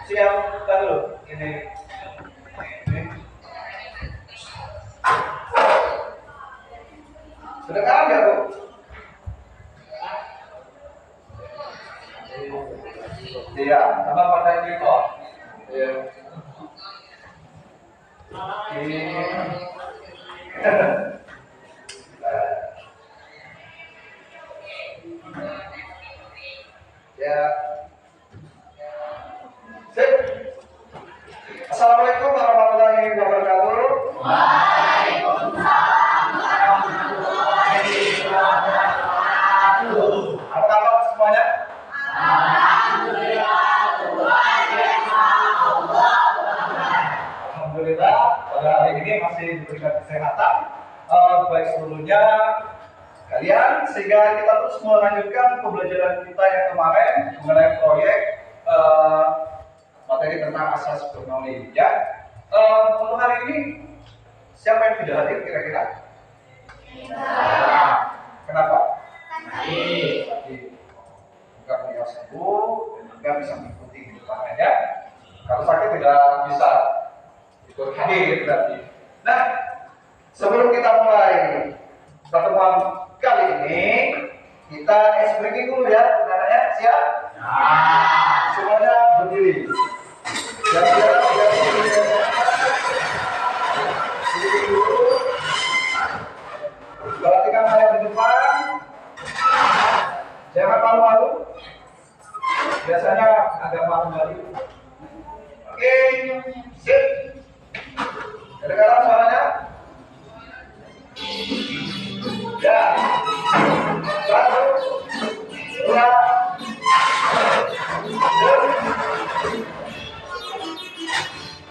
Siap, kita dulu. Ini. Sudah kan nggak Bu? Iya, sama pakai keyboard. Iya. Ini. Ya. Sip. Assalamualaikum warahmatullahi wabarakatuh. Waalaikumsalam warahmatullahi wabarakatuh. Apa kabar semuanya? Alhamdulillah, luar biasa. Alhamdulillah, pada hari ini masih diberikan kesehatan baik seluruhnya kalian, sehingga kita terus melanjutkan pembelajaran kita yang kemarin mengenai proyek materi tentang asas bernoulli. Ya, untuk hari ini siapa yang tidak hadir kira-kira? Kenapa? Juga beliau sembuh dan juga bisa mengikuti di depannya. Ya. Kalau sakit tidak bisa ikut hadir berarti. Nah, sebelum kita mulai pertemuan kali ini, kita ice breaking dulu ya, namanya siap? Semuanya berdiri. Siap-siap, berdiri dulu. Perhatikan saya di depan. Jangan malu-malu. Biasanya agak malu-malu. Oke, sip. Kedengaran suaranya? Ya. Satu, dua,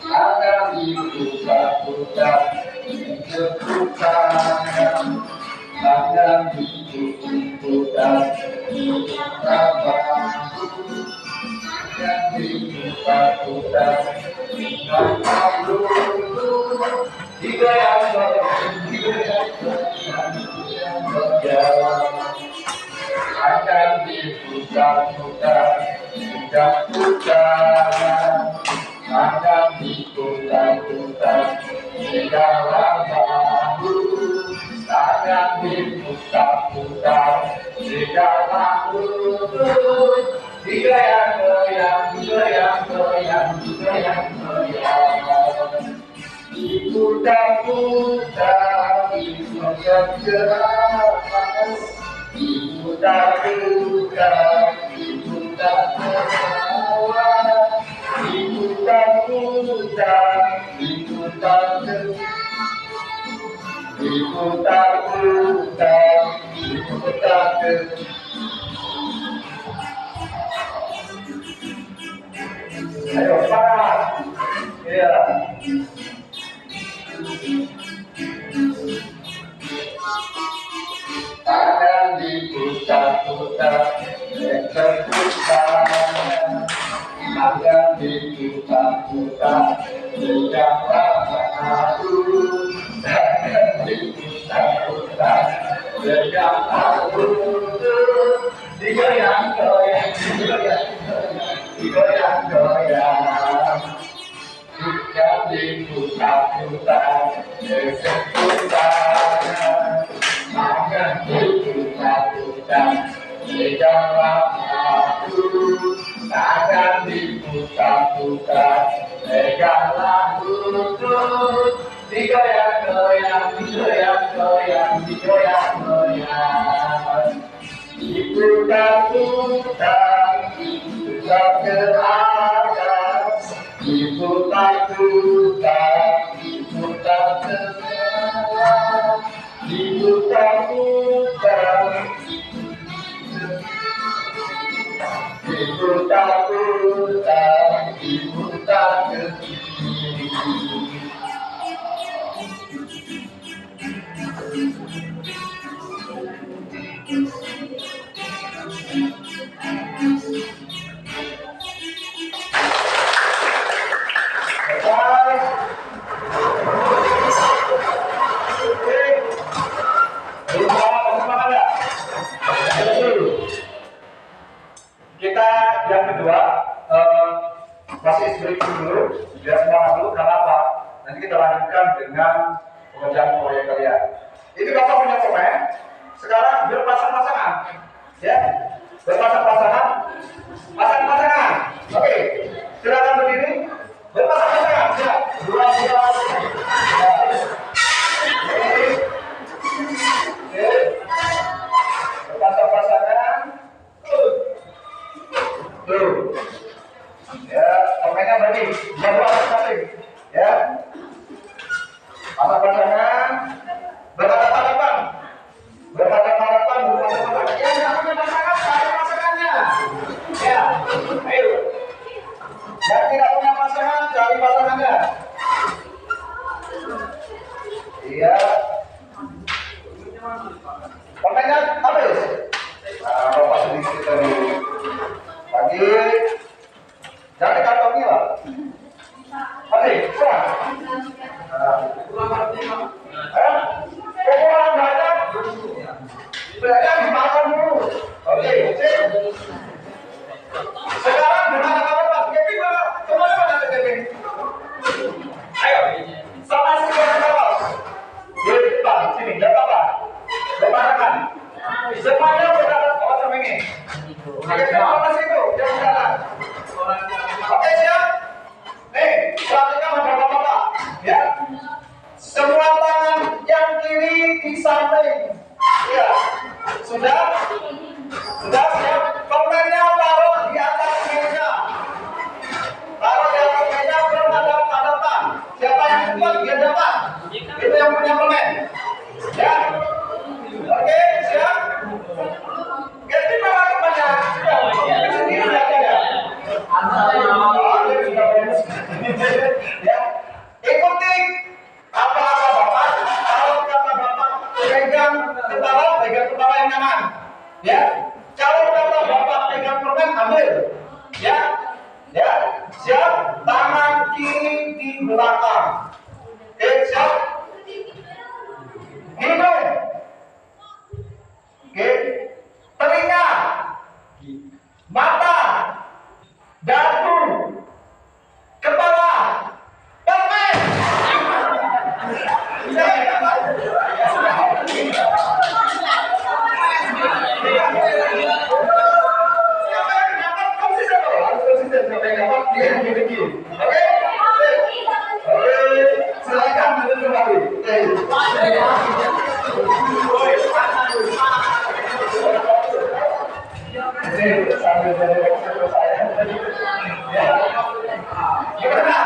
akan dibuka-buka, dibuka, akan dibuka, apa? Akan dibuka-buka, digoyang, akan dibuka-buka, buka-buka, akan dibuka-buka, segala bambu, akan dibuka-buka, segala lutut, digoyang-goyang, digoyang-goyang, digoyang-goyang, diputar-putar, diputar-putar, diputar-putar, diputar-putar, diputar-putar, diputar-putar, diputar-putar. Ayo, panas. Iya. Akan diputar-putar, berputar, akan diputar-putar, segala bambu, akan diputar-putar, segala lutut, digoyang-goyang, digoyang-goyang, digoyang-goyang, akan diputar-putar, berputar, akan diputar-putar, segala bambu, akan diputar-putar, segala lutut, digoyang-goyang, digoyang-goyang, digoyang-goyang, diputar-putar, diputar ke atas, diputar-putar, diputar ke bawah, diputar-putar, diputar-putar, diputar ke kiri. masih break dulu, biar semangat dulu. Karena apa? Nanti kita lanjutkan dengan pengerjaan proyek kalian. Itu Bapak punya pemain. Sekarang berpasang-pasangan, ya, berpasang-pasangan, pasang-pasangan. Oke, silakan berdiri, berpasang-pasangan. Ya, dua. Berpasang-pasangan. Tuh. Ya, pemainnya bagi dua masing-masing. Ya, pasang-pasangan, berhadapan-hadapan, berhadapan-hadapan. Yang nggak punya pasangan, cari pasangannya. Ya, ayo. Yang tidak punya pasangan, cari pasangannya. Iya. Pemainnya habis. Nah, Bapak sedikit tadi. Lagi. Jangan dikantongi lah. Habis, serang. Kurang banyak. Banyak dimakan dulu. Oke, sip. Sekarang gimana kabar Pak Kevin? Kemana Pak Kevin? Ayo, sama si kawan-kawan. Di depan sini, jangan apa? Lepaskan. Semuanya berjalan oh sama ini. Oke, apa sih itu? Jangan jalan. Oke, siap. Nih, perhatikan bapak-bapak. Ya. Semua tangan yang kiri di samping. Ya. Sudah? Sudah siap. Pemainnya taruh di atas meja. Taruh di atas meja berhadapan-hadapan. Siapa yang kuat dia dapat. Itu yang punya pemain. Ya. Oke, siap. Ganti mana temannya? Sudah. Sendiri aja ya. Ya. Ikuti apa-apa Bapak. Kalau kata Bapak pegang kepala yang kanan. Ya. Kalau kata Bapak pegang permen ambil. Ya. Ya. Siap. Tangan kiri di belakang. Oke, siap. Hidung. Oke. Telinga. Mata. Dagu. Kepala. Permen. Silakan kembali. Gimana?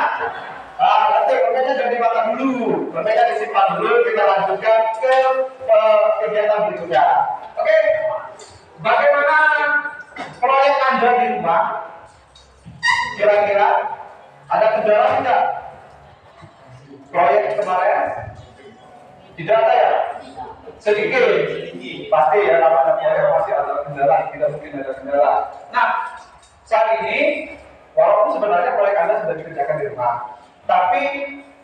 Nanti permennya jangan dimakan dulu. Permennya disimpan dulu. Kita lanjutkan ke kegiatan berikutnya. Oke. Bagaimana proyek Anda di rumah? Kira-kira ada kendala tidak? Proyek kemarin tidak ada ya? Sedikit. Pasti ya, namanya proyek pasti ada kendala. Tidak mungkin ada kendala. Nah, saat ini walaupun sebenarnya proyek Anda sudah dikerjakan di rumah, tapi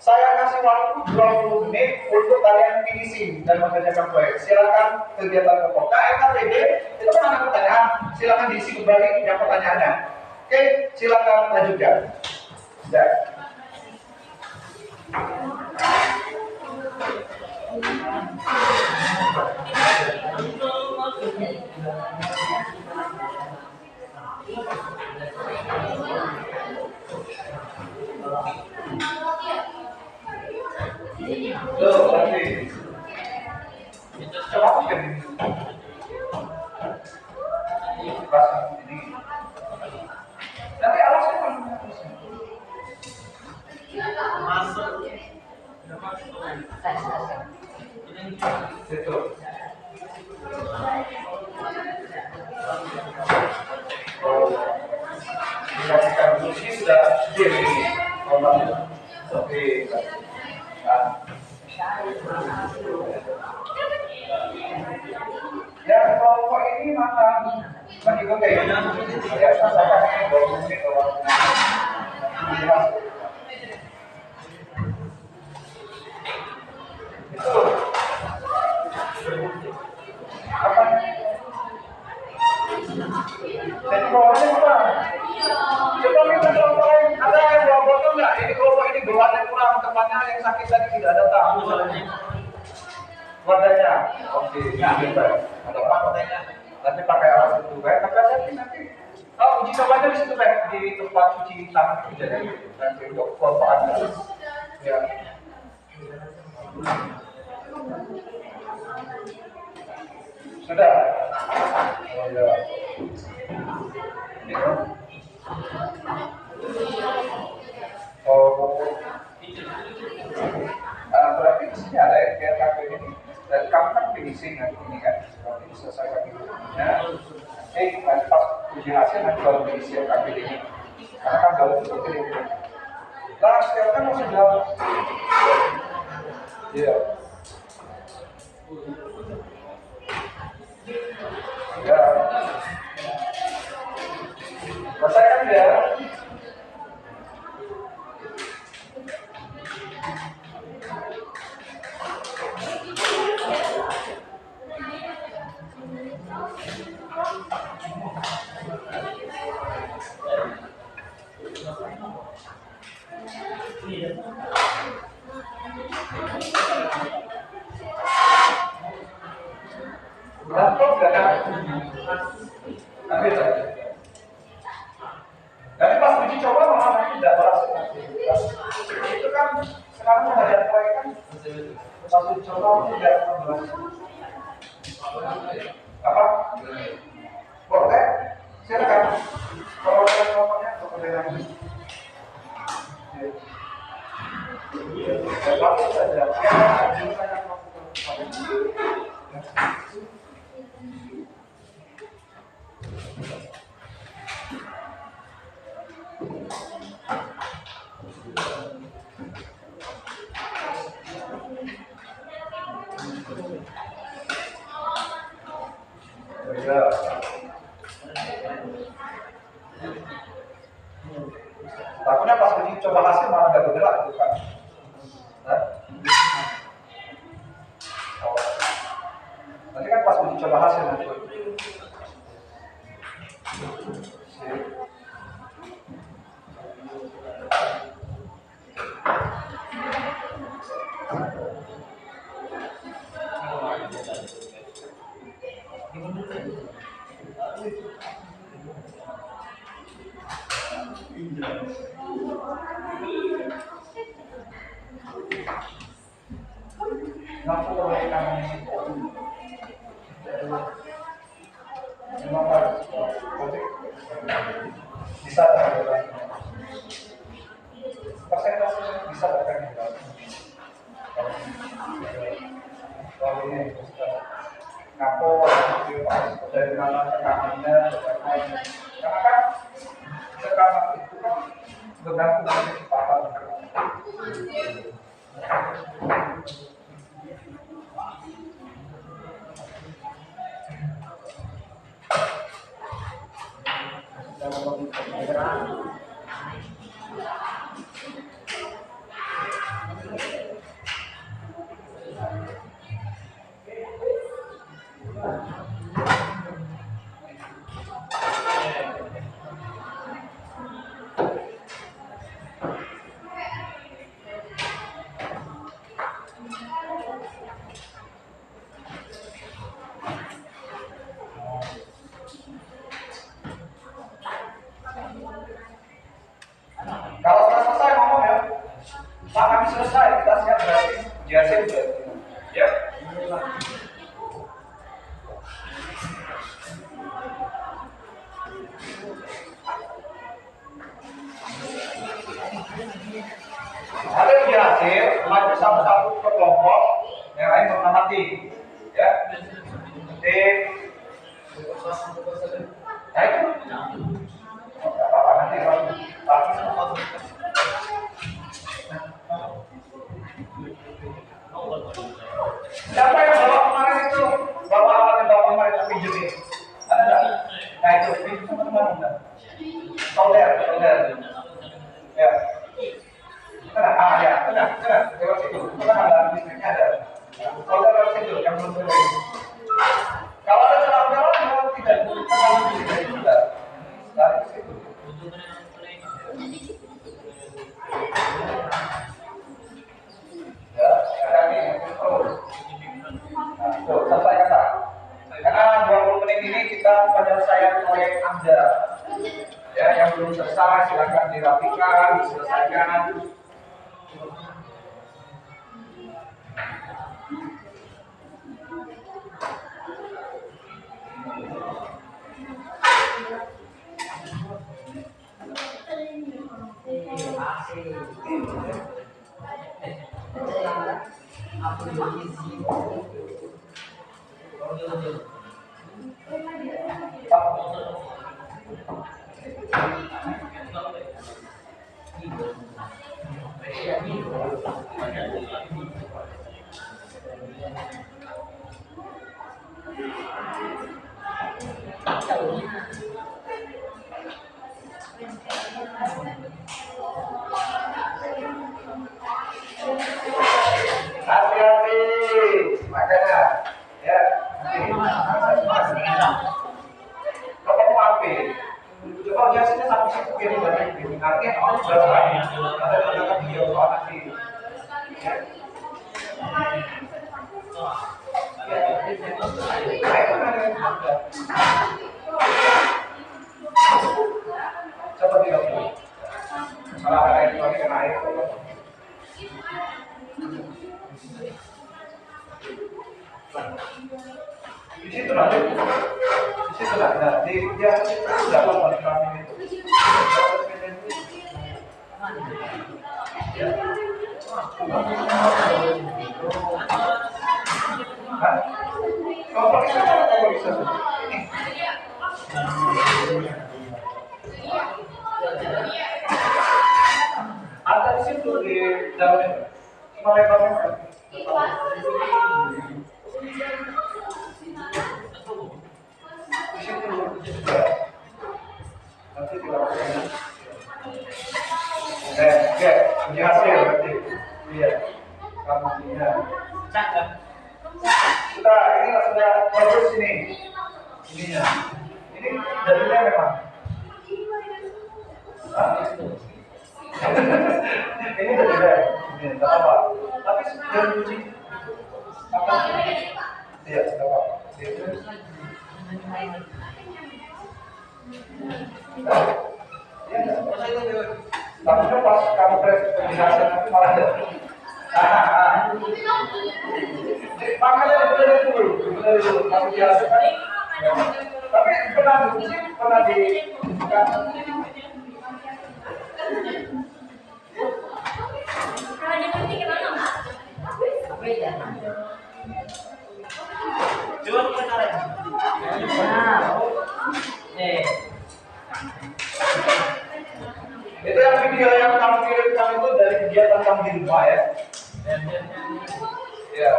saya kasih waktu 20 menit untuk kalian finishing dan mengerjakan proyek. Silakan kegiatan pokok. KMKTB itu kan ada pertanyaan. Silakan diisi kembali yang pertanyaannya. Oke, silakan lanjutkan. Ya. Loh, berarti coba kan ini tapi alasnya kan masuk itu dikasihkan dulu ini sudah jadi oke. Ya, kelompok ini makan mengikut kayaknya. Ya, saya akan 20 menit itu apa? Jadi bawahnya apa? Coba minta contohin apa punya, ini kelompok ini bebannya kurang, temannya yang sakit tadi tidak datang. Wadahnya, oke, ada apa wadahnya? Nanti pakai alas itu, baik. Nanti, uji cobanya di situ, baik, di tempat cuci tangan itu jadi nanti untuk kelompok Anda. Ya. Sudah. Oh, ya. Ini kan? Berarti di sini ada yang kayak KP ini. Dan kamu kan finishing nanti ini kan. Berarti selesai KP ini. Nanti pas uji hasil nanti baru diisi KP ini. Karena kan baru seperti ini. Nah, sekarang kan masih jauh. Iya. Ya. Selesai kan ya? Tapi pas uji coba malah tidak berhasil. Itu kan sekarang menghadapi proyek kan pas uji coba tidak berhasil. Apa? Boleh? Silakan. Kalau ada kelompoknya, boleh lagi. Bagus saja. Ya. Takutnya pas uji coba hasil malah nggak bergerak gitu kan? Nanti kan pas uji coba hasil nanti. Bisa persentase bisa kalau ini ngapo dari mana rekamannya karena kan sekarang itu kan bergantung dengan kecepatan. Kalau sudah selesai ngomong ya, Pak kami selesai, kita siap berarti JAC udah, ya. Ada JAC, maju satu-satu ke kelompok, yang lain mengamati, ya. Nah itu, nggak apa-apa nanti siapa yang bawa kemarin itu? Bawa alat yang bawa kemarin itu pinjam ini? Ada nggak? Nah itu pinjam teman-teman enggak? Solder. Ya. Tenang, ya, tenang. Lewat situ. Tenang, ada listriknya ada. Solder lewat situ, yang belum selesai. Kalau selesai, silakan dirapikan, diselesaikan. Hati-hati, makanya ya. Kalau kamu api, coba biasanya sampai situ gini banyak gini. Nanti orang berapa? Ada video nanti. Ya. Coba tidak boleh. Salah ada elektronik kena air. Di situ nanti, dia sudah balik kami itu. Kalau bisa ini. Ada di situ di dalamnya. Lebarnya. Di situ juga. Nanti dilakukan. Ini hasil berarti. Iya. Kamu punya. Sudah bagus ini. Ininya. Ini jadinya memang. Ini jadinya. Ini tidak apa. Tapi sudah diuji. Apa? Iya, tidak apa. Tapi pas kamu penjelasan nanti malah ada. Makanya benar dulu, kamu jelaskan. Tapi pernah di itu yang video yang kamu kirimkan itu dari kegiatan kamu di rumah ya? Ya.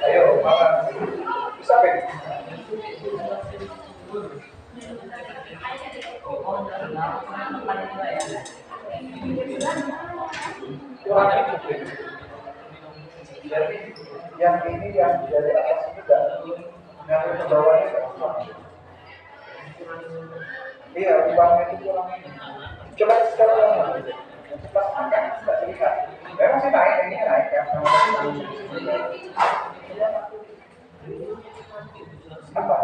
Ayo, makan. Bisa, Pak? Yang ini yang dari atas ini enggak, yang ke bawahnya enggak. Iya, uangnya itu kurang ini. Coba sekarang pas angkat nggak terlihat. Memang sih naik, ini naik ya. Apa?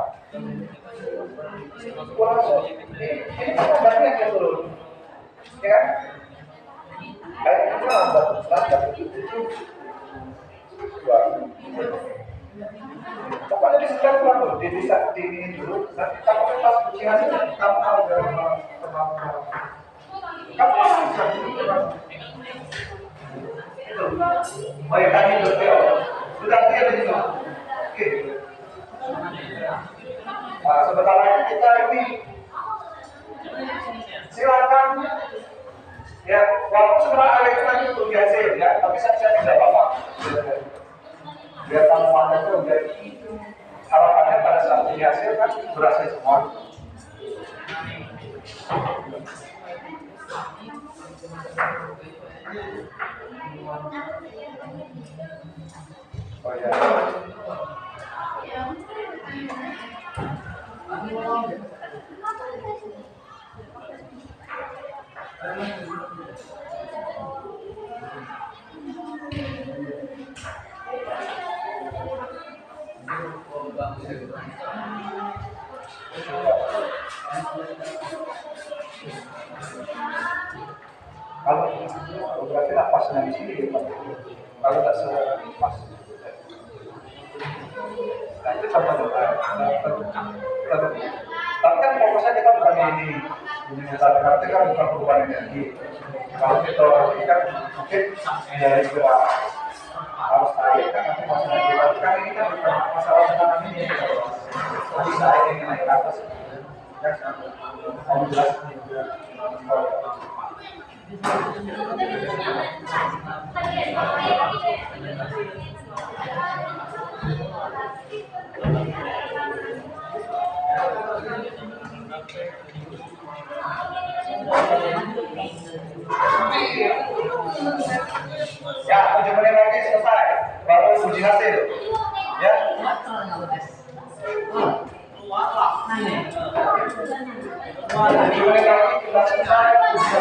Kurang. Ini kan berarti yang turun. ya kan? Akhirnya itu lambat itu dua. Pokoknya di sekitar pulang dulu, di ini dulu. Nanti kamu pas ujian hasil, kamu ada kemampuan. Kamu harus bisa itu. Oh ya kan itu ya. Sudah dia di situ. Oke. Nah, sebentar lagi kita ini silakan ya, walaupun sebenarnya elektron itu biasa ya, tapi saya tidak apa-apa. Biar kamu pandang itu biar harapannya pada saat ini hasil kan berhasil semua. Oh ya. Kalau berarti napasnya di sini ya Pak. Kalau tak pas. Nah itu sama dengan tapi kan fokusnya kita bukan ini berarti kan bukan perubahan energi. Kalau kita kan mungkin dari gerak harus naik kan nanti masalah kita kan ini kan bukan masalah tekanan ini bisa ini naik ke atas ya kamu jelas ya 7 menit lagi selesai baru uji hasil ya 7 menit lagi kita selesai uji hasil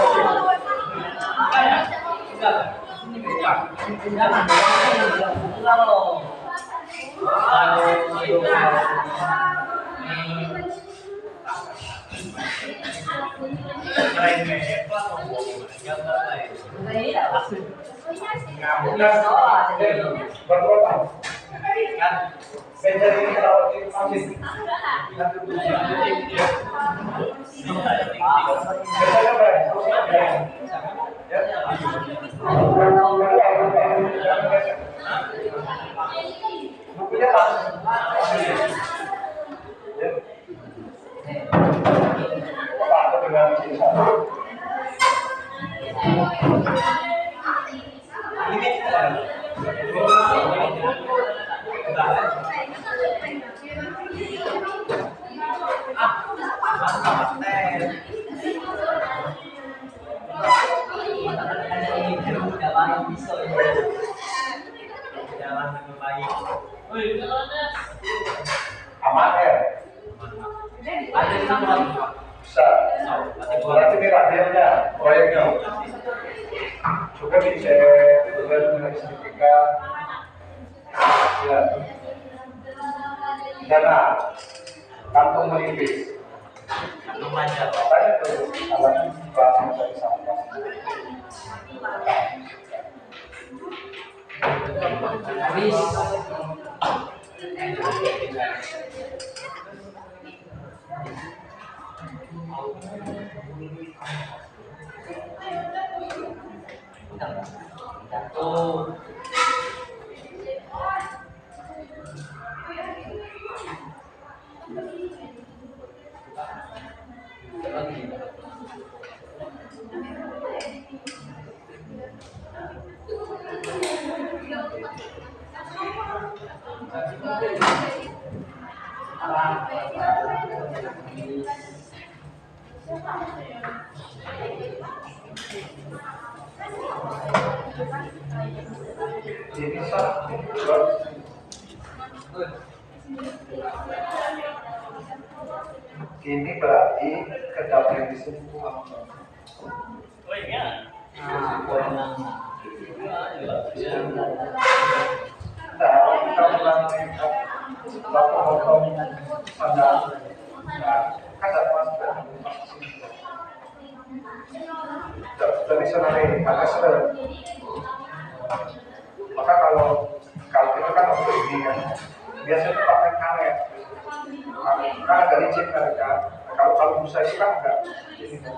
berapa? Meja ini kalau di masjid. Biasanya berapa? Ya. Bukunya langsung. Ya. Pak dengan sisa. Aman ya? Bisa. Berarti ini radialnya, proyeknya. Coba dicek, coba dengan sertifikat. Ya. Dana, kantong menipis. Kantong panjang. Katanya tuh, alat bahasa dari sampah. Ini berarti kedap yang disembuh. Oh iya. Nah, kita mulai lapor pada kan ada tradisionalnya agak. Maka kalau itu kan untuk ini kan biasanya pakai karet, kan agak licin kan. Kalau busa itu kan agak ini kan.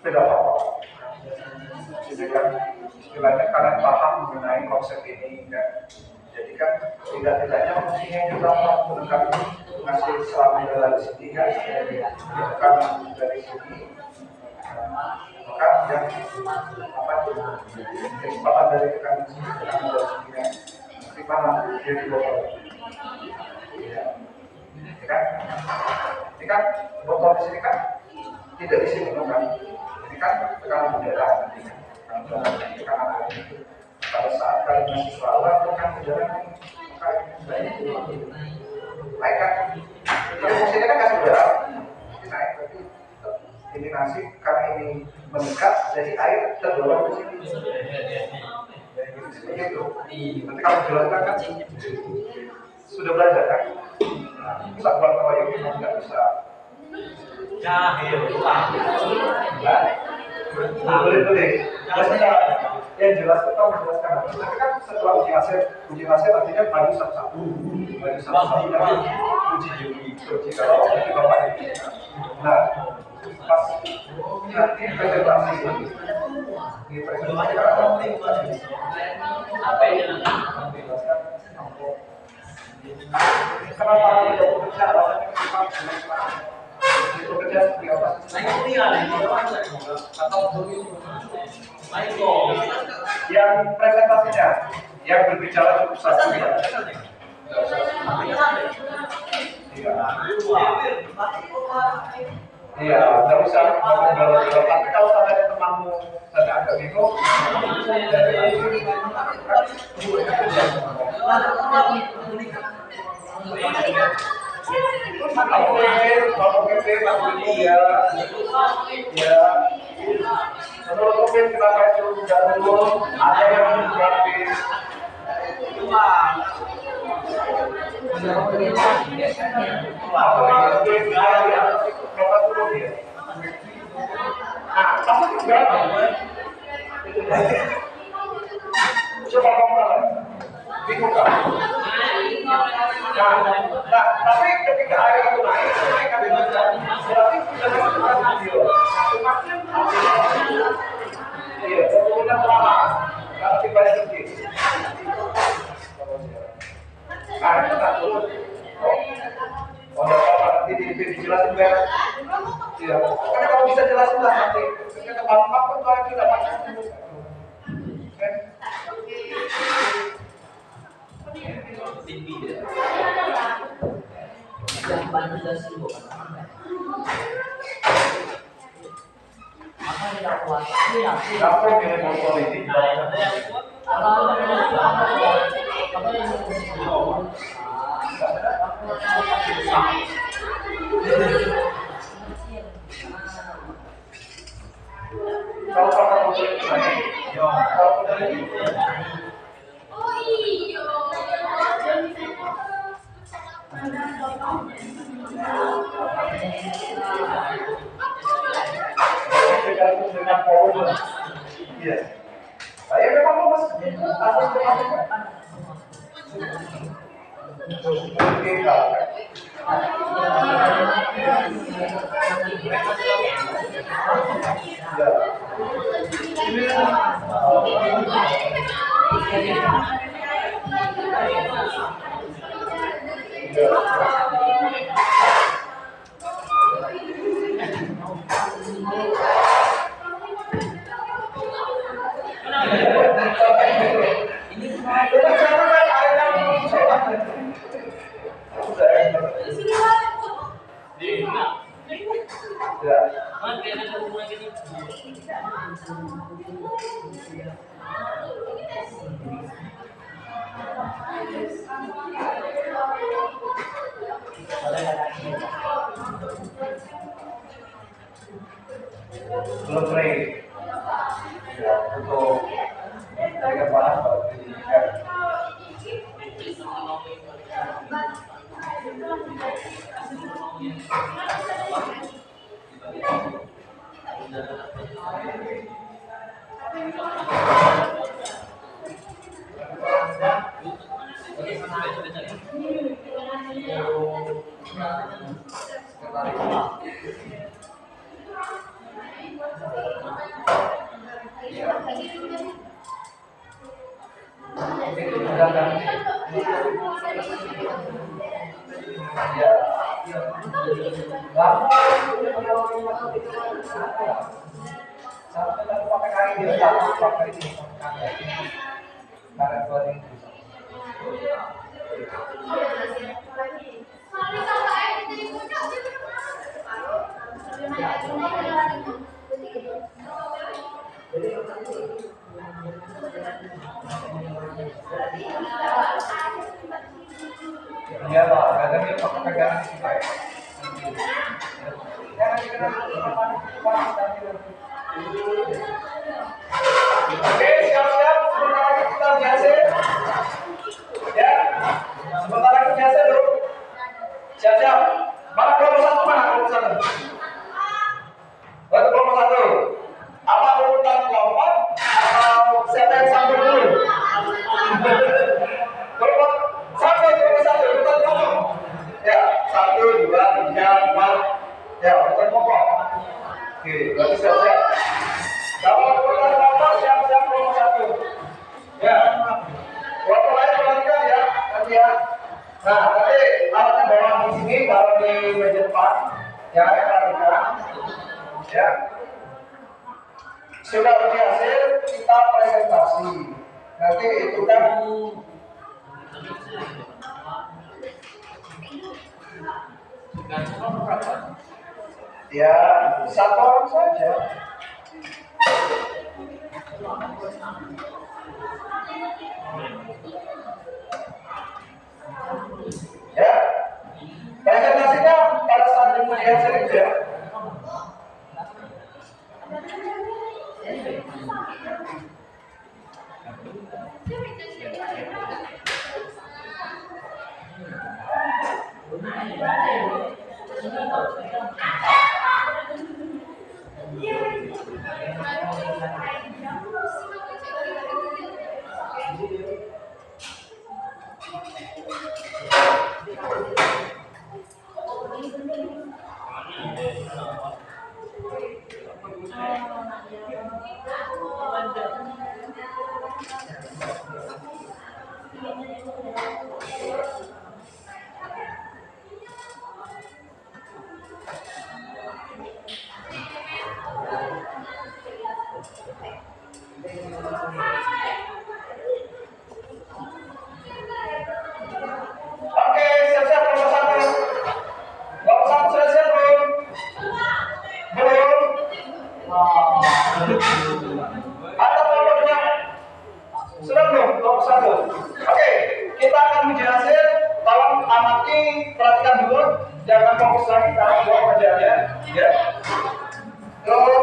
Tidak apa-apa. Jadi kan istilahnya kalian paham mengenai konsep ini kan. Jadi kan tidak-tidaknya fungsinya juga menunjukkan ngasih selama dari sini kan, kan dari sini, maka yang kesempatan dari kan dari sini kan, di mana dia di bawah, ini kan botol di sini kan tidak di sini kan, ini kan tekanan udara, tekanan air. Pada saat kalian masih selawat, kan udara naik kan, kalau fungsinya kan kasih udara, ini naik, tapi ini nasi karena ini meningkat, jadi air terdorong ke sini. Seperti itu. Nanti kalau jelaskan kan sudah belajar kan, bisa buat apa yang kita nggak bisa. Jahil lah. Boleh. Yang jelas kita menjelaskan. Tapi kan setelah uji hasil artinya baju satu-satu. Uji kalau uji bapak ini. Nah, pas nanti presentasi di presentasi kan ada apa ini nanti jelaskan. Kenapa tidak bekerja? Alasannya kenapa? Bekerja seperti apa? Yang presentasinya, yang berbicara cukup satu ya. Iya, nggak usah ngomong tapi kalau ada temanmu tadi agak bingung, kalau menurut mungkin kenapa itu tidak dulu ada yang gratis. Pasti berapa? Coba kamu lihat, bingung kan? Nah, tapi ketika air itu naik kan berarti sudah masuk video. Iya, kemudian lama, kalau tiba sedikit. Nah, itu tak turun. Oh, apa nanti dijelasin ya? Iya, karena kalau bisa jelasin lah nanti. Ketika bang pun kalau tidak macam itu. Tinggi ya. Yang bantu dan sibuk. Apa yang kuat? Apa yang politik? Kalau pakai motor itu naik, kalau motor ini oh iya. Tergantung dengan volume. Iya. Saya memang mau masuk. Belum ready ya, untuk mereka bahas soal pendidikan. Iya Pak, kadang dia pakai pegangan sih Pak. Oke, siap-siap. Sebentar lagi kita biasa. Ya, sebentar lagi biasa dulu. Siap-siap. Mana kelompok satu? Mana kelompok satu? Berarti kelompok satu. Apa urutan kelompok atau siapa yang sampai dulu? Kelompok satu, urutan kelompok. Ya, 1, 2, 3, 4. Ya, urutan kelompok. Oke, berarti siap-siap. Kalau urutan kelompok siap-siap kelompok satu. Ya, kelompok lain perhatikan ya, nanti ya. Nah, nanti alatnya bawa di sini, taruh di meja depan. Ya, perhatikan. Ya. Sudah berhasil, kita presentasi. Nanti itu kan ya, satu orang saja. Ya, presentasinya pada saat kemudian saja. Oke, siap-siap kelompok satu. Kelompok satu sudah siap belum? Belum? Atau kelompoknya sudah belum? Kelompok satu. Oke, kita akan menjelaskan. Tolong amati, perhatikan dulu, jangan fokus lagi karena dua pekerjaannya. Ya. Tolong.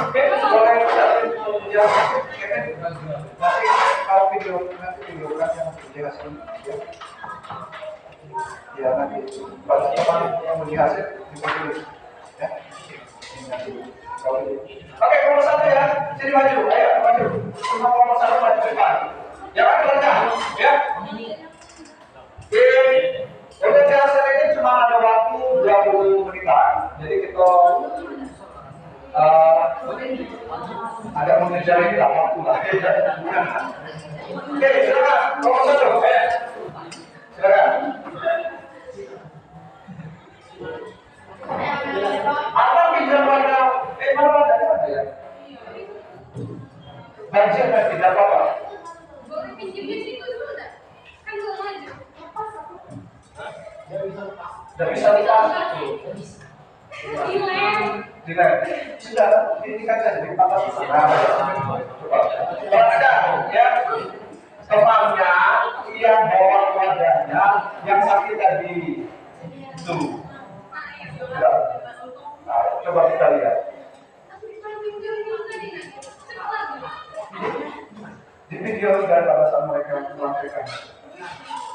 Oke, boleh nanti kalau video kan yang dijelasin ya nanti pada teman yang melihat bisa tulis ya. Oke, nomor satu ya, sini maju, ayo maju. Semua nomor satu maju ke depan. Jangan kelengah, ya. Oke, untuk jelasan ini cuma ada waktu 20 menitan. Jadi kita ada mengejar ini lah waktu lah. Oke, silakan nomor satu, ayo. Silakan. Apa pinjam pada mana ada ya? Banjir nggak tidak apa-apa. Boleh pinjamnya situ dulu nggak? Kan belum maju. Tidak bisa dikasih. Tidak. Sudah, ini kan saja di tempat sana. Perhatikan ya. Temannya yang bawa keluarganya yang sakit tadi itu. Sudah. Nah, coba kita lihat. Di video dan alasan mereka melakukan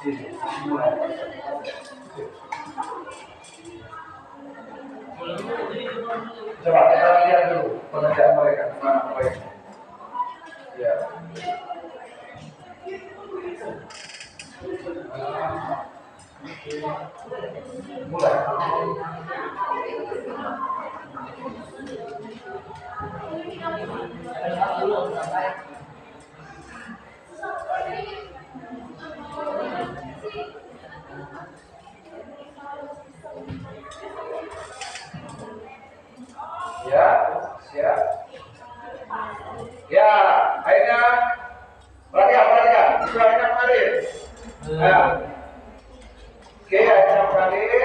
ini mulai. Coba kita lihat dulu pengerjaan mereka gimana mereka. Ya. Mulai. Ya, siap. Ya, akhirnya perhatikan. Itu akhirnya mengalir. Nah, oke, akhirnya mengalir.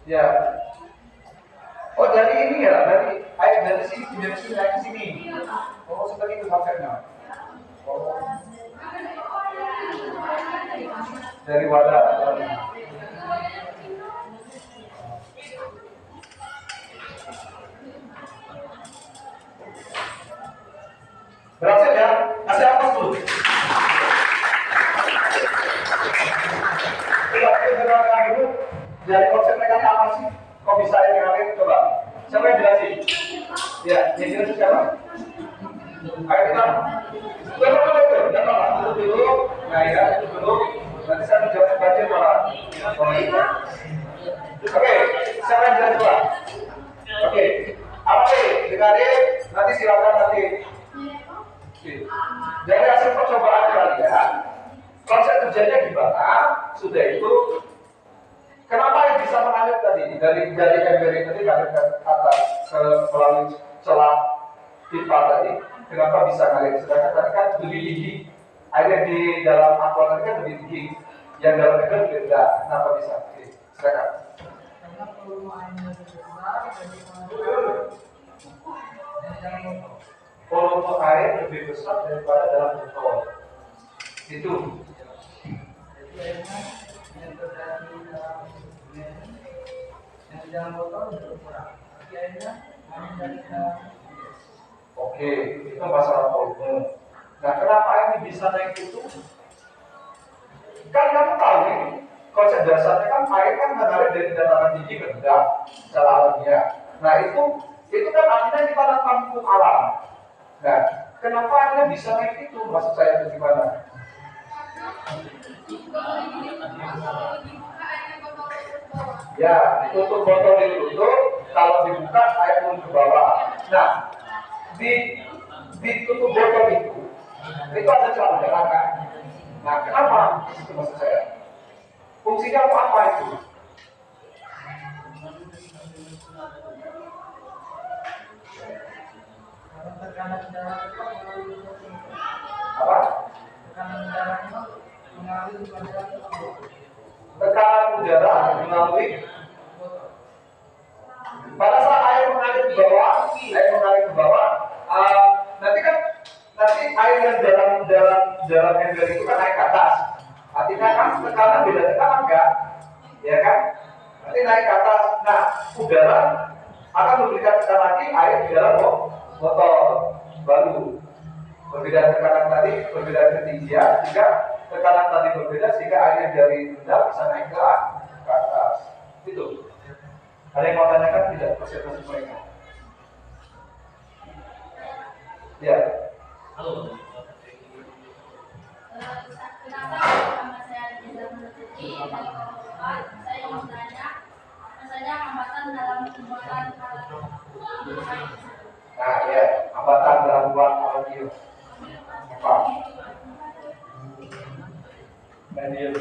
Ya. Oh, dari ini ya, dari sini, naik ke sini. Oh, seperti itu konsepnya. Oh. Dari wadah. Berhasil ya? Kasih aplaus dulu. Coba kita dengarkan dulu dari konsep mereka apa sih? Kok bisa ini ngalir? Coba. Siapa yang jelasin? Ya, yang jelasin siapa? Ayo kita. Duduk dulu. Nah ya, duduk dulu. Nanti saya menjelaskan baca malah. Oke, siapa yang jelasin Pak? Oke, apa sih? Dengarin. Nanti silakan nanti. Dari hasil percobaan kalian, konsep kerjanya gimana? Sudah itu, kenapa yang bisa mengalir tadi dari ember tadi ngalir ke atas ke melalui celah pipa tadi? Kenapa bisa ngalir? Sedangkan tadi kan lebih tinggi, air di dalam aqua tadi kan lebih tinggi, yang dalam ember lebih rendah. Kenapa bisa? Oke, silakan. Karena volume airnya lebih besar dari pengaruh Volume air lebih besar daripada dalam botol. Itu. jadi airnya yang terjadi dalam yang di dalam botol berkurang. Tapi airnya hanya dari dalam. Oke, itu masalah volume. Nah, kenapa ini bisa naik itu? Kan kamu tahu nih, konsep dasarnya kan air kan mengalir dari dataran tinggi ke rendah secara alamiah. Nah, itu kan artinya kita akan tampung alam. Nah, kenapa Anda bisa naik itu? Maksud saya itu gimana? Ya, ditutup botol ditutup, kalau dibuka air turun ke bawah. Nah, ditutup botol itu ada celah udara kan? Nah, kenapa? Itu maksud saya. Fungsinya apa itu? Tekanan udara itu mengalir Apa? tekanan udaranya mengalir pada Tekanan udara melalui pada saat air mengalir ke bawah, nanti air yang dalam ember itu kan naik ke atas. Artinya kan tekanan beda tekanan kan, ya kan? Nanti naik ke atas. Nah, udara akan memberikan tekanan lagi air di dalam botol baru. Perbedaan tekanan tadi, perbedaan ketinggian, sehingga tekanan tadi berbeda sehingga air yang dari rendah bisa naik ke atas. Itu. Ada yang mau tanyakan tidak presentasi mereka? Ya. Halo. Kenapa nama saya bisa menutupi dari Bapak? Saya ingin bertanya, misalnya hambatan dalam pembuatan alat Nah, ya, hambatan dalam buat audio. Apa? Daniel.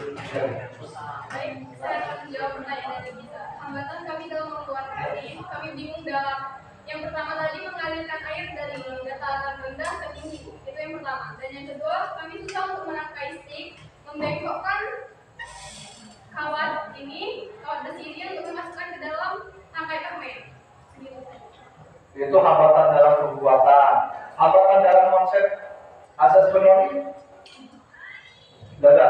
Baik, saya akan menjawab pertanyaan dari bisa. Hambatan kami dalam membuat air, kami bingung dalam yang pertama tadi mengalirkan air dari dataran rendah ke tinggi, itu yang pertama. Dan yang kedua, kami susah untuk menangkai stick, membengkokkan kawat besi ini untuk dimasukkan ke dalam tangkai permen. Itu hambatan dalam pembuatan. Hambatan dalam konsep asas ekonomi. Dada.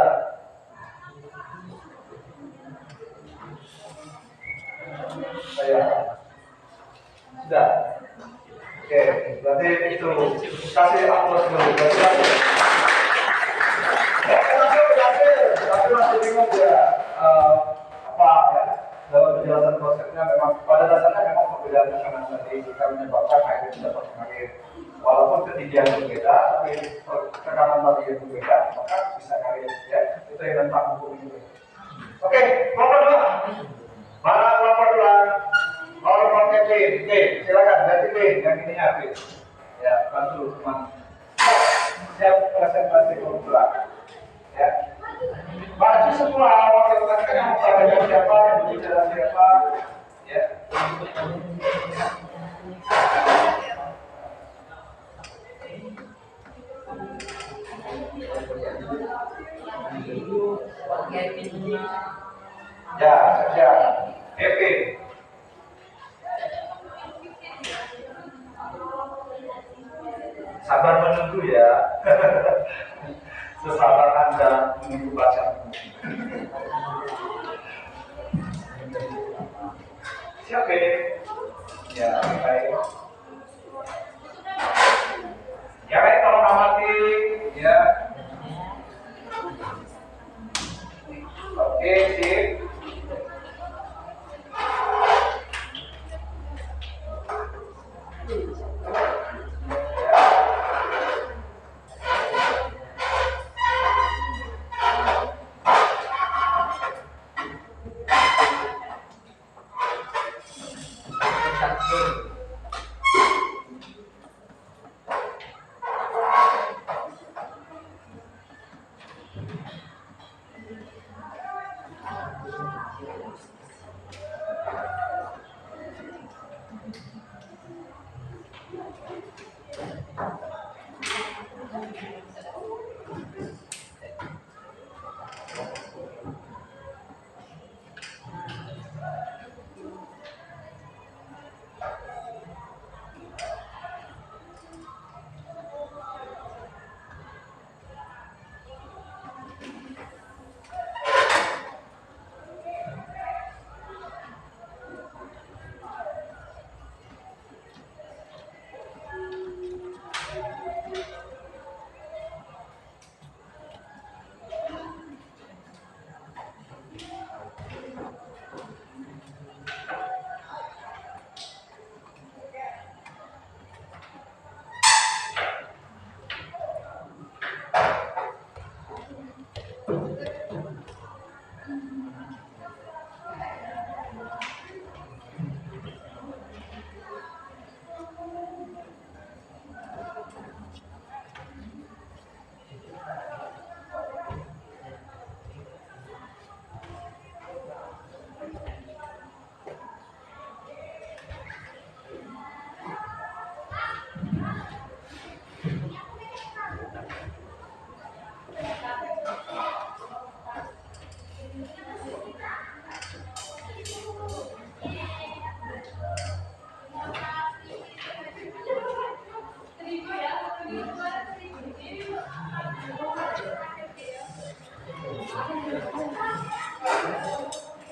Saya. Sudah. Oke, berarti itu kasih aplaus dulu. Tapi masih bingung ya apa ya dalam penjelasan konsepnya memang pada dasarnya memang perbedaan tekanan tadi jika menyebabkan air itu dapat mengalir. Walaupun ketinggian berbeda, tapi tekanan tadi yang berbeda, maka bisa ngalir. Ya, itu yang tentang hukum itu. Oke, nomor 2. Mana nomor 2? Nomor pakai pin. Oke, silakan ganti pin. Yang ini habis. Ya, bantu teman. Siap presentasi formula. Ya. Maju semua wakil-wakil yang mau tanya siapa, yang berbicara siapa. Ya. Ya, siap. Happy. Sabar menunggu ya. Sesabar Anda menunggu bacamu. Siap ya? Ya, baik. Ya baik, tolong amati ya. Oke, sip.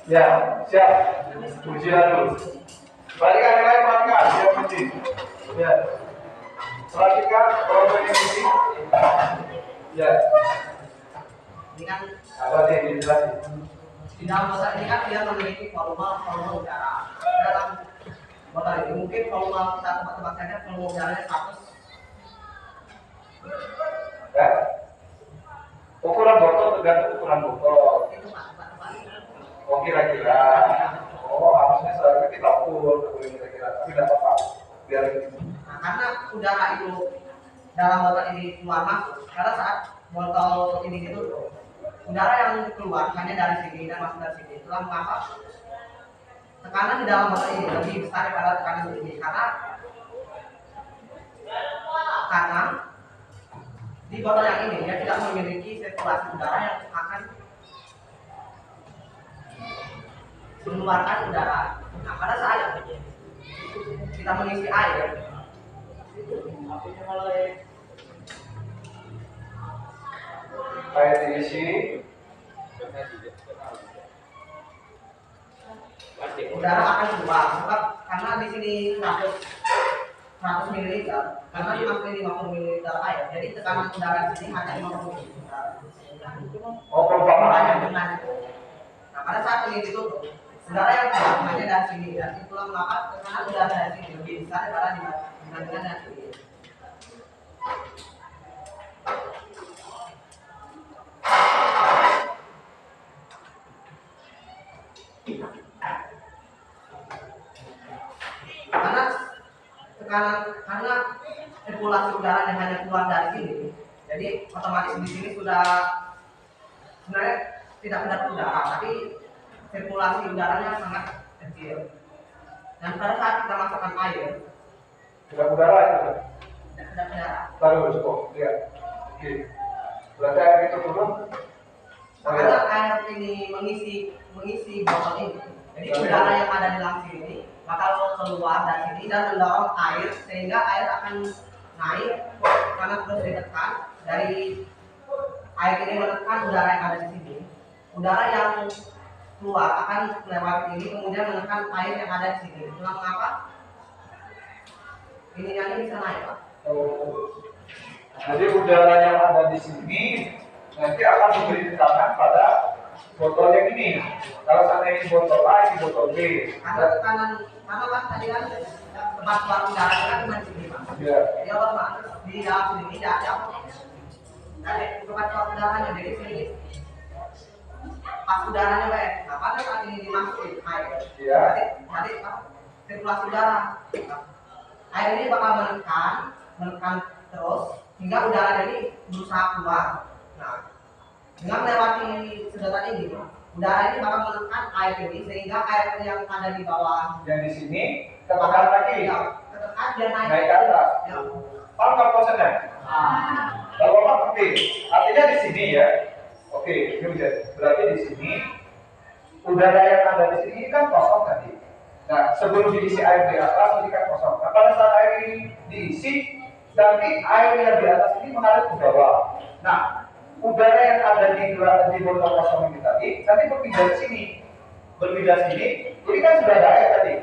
Ya, siap. Ujian dulu. Balikan yang lain, matikan. Siap uji. Ya. Perhatikan proses ini. Ya. Ini kan Apa sih yang dijelasin? di dalam botol ini kan dia memiliki volume udara. Dalam botol ini mungkin volume kita tebak-tebak saja volume udaranya 100. Ya. Ukuran botol tergantung ukuran botol. Itu tebak-tebak. Oh kira-kira. Oh harusnya seharusnya kita ukur kira-kira. Tapi tidak apa-apa. Biar Nah, karena udara itu dalam botol ini keluar masuk, karena saat botol ini ditutup, udara yang keluar hanya dari sini dan masuk dari sini. Itulah mengapa tekanan di dalam botol ini lebih besar daripada tekanan di sini, karena di botol yang ini dia tidak memiliki sirkulasi udara yang akan mengeluarkan udara. Nah, pada saat kita mengisi air, air diisi. udara akan keluar sebab karena di sini 100 100 ml karena dimasukin 50 ml air, jadi tekanan udara di sini hanya 50 ml. Oh, perumpamaan. Dengan itu. Nah, pada saat ini ditutup, udara yang keluar hanya dari sini, dan itulah mengapa tekanan udara dari sini lebih besar daripada dibandingkan dari sini. Karena sirkulasi udara yang hanya keluar dari sini, jadi otomatis di sini sudah sebenarnya tidak kedap udara, tapi sirkulasi udaranya sangat kecil. Dan pada saat kita masukkan air, Kedap udara itu. tidak kedap udara. Baru cukup. Lihat. Oke. Berarti air itu turun. Karena air ini mengisi botol ini, jadi udara yang ada di dalam sini bakal keluar dari sini dan mendorong air, sehingga air akan naik karena terus ditekan. Dari air ini menekan udara yang ada di sini, udara yang keluar akan melewati ini kemudian menekan air yang ada di sini. Itulah mengapa ini bisa naik, Pak. Oh. Jadi udara yang ada di sini nanti akan memberi tekanan pada botol yang ini. Kalau seandainya ini botol A, ini botol B. Karena tekanan, karena Pak tadi kan tempat keluar udara kan cuma di sini, Pak. Ya. Jadi otomatis di dalam sini tidak ada apa. Dari tempat keluar udaranya, jadi sini pas udaranya baik. Nah, pada saat ini dimasukin air, Ya. nanti sirkulasi udara. Air ini bakal menekan terus hingga udara jadi berusaha keluar. Nah, dengan melewati sedotan ini, udara ini bakal menekan air ini sehingga air yang ada di bawah Yang di sini tekan lagi. ya, ketekan dan naik Naik ke atas. Ya. Paham nggak konsepnya? Kalau Bapak ngerti, artinya di sini ya. Oke, ini udah. Berarti di sini udara yang ada di sini kan kosong tadi. Nah, sebelum diisi air di atas ini kan kosong. Nah, pada saat air ini diisi, nanti air yang di atas ini mengalir ke bawah. Nah, udara yang ada di botol kosong ini tadi nanti berpindah ke sini. Berpindah sini, ini kan sudah ada air tadi.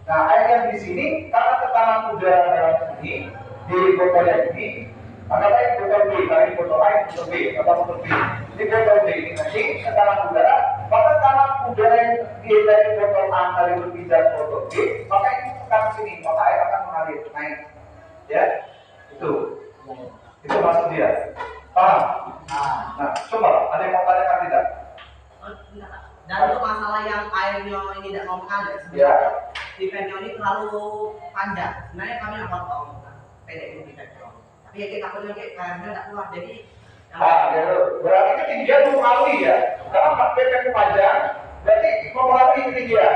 Nah, air yang di sini karena tekanan udara dalam sini di botol yang ini, anggaplah ini botol B, dari botol A botol B, atau botol B. Di botol B ini nanti tekanan udara, maka tekanan udara yang dari botol A tadi berpindah ke botol B, maka ini tekan ke sini, maka air akan mengalir naik. Ya, itu maksud dia. Paham? Nah, coba ada yang mau tanyakan tidak? Dan untuk masalah yang airnya ini tidak mau mengalir, sebenarnya defense ini terlalu panjang. Sebenarnya kami nggak potong pendek ini defense. Tapi ya kita takutnya airnya tidak keluar, jadi Ya, berarti ketinggian mempengaruhi ya. Karena PP panjang, berarti mempengaruhi ketinggian.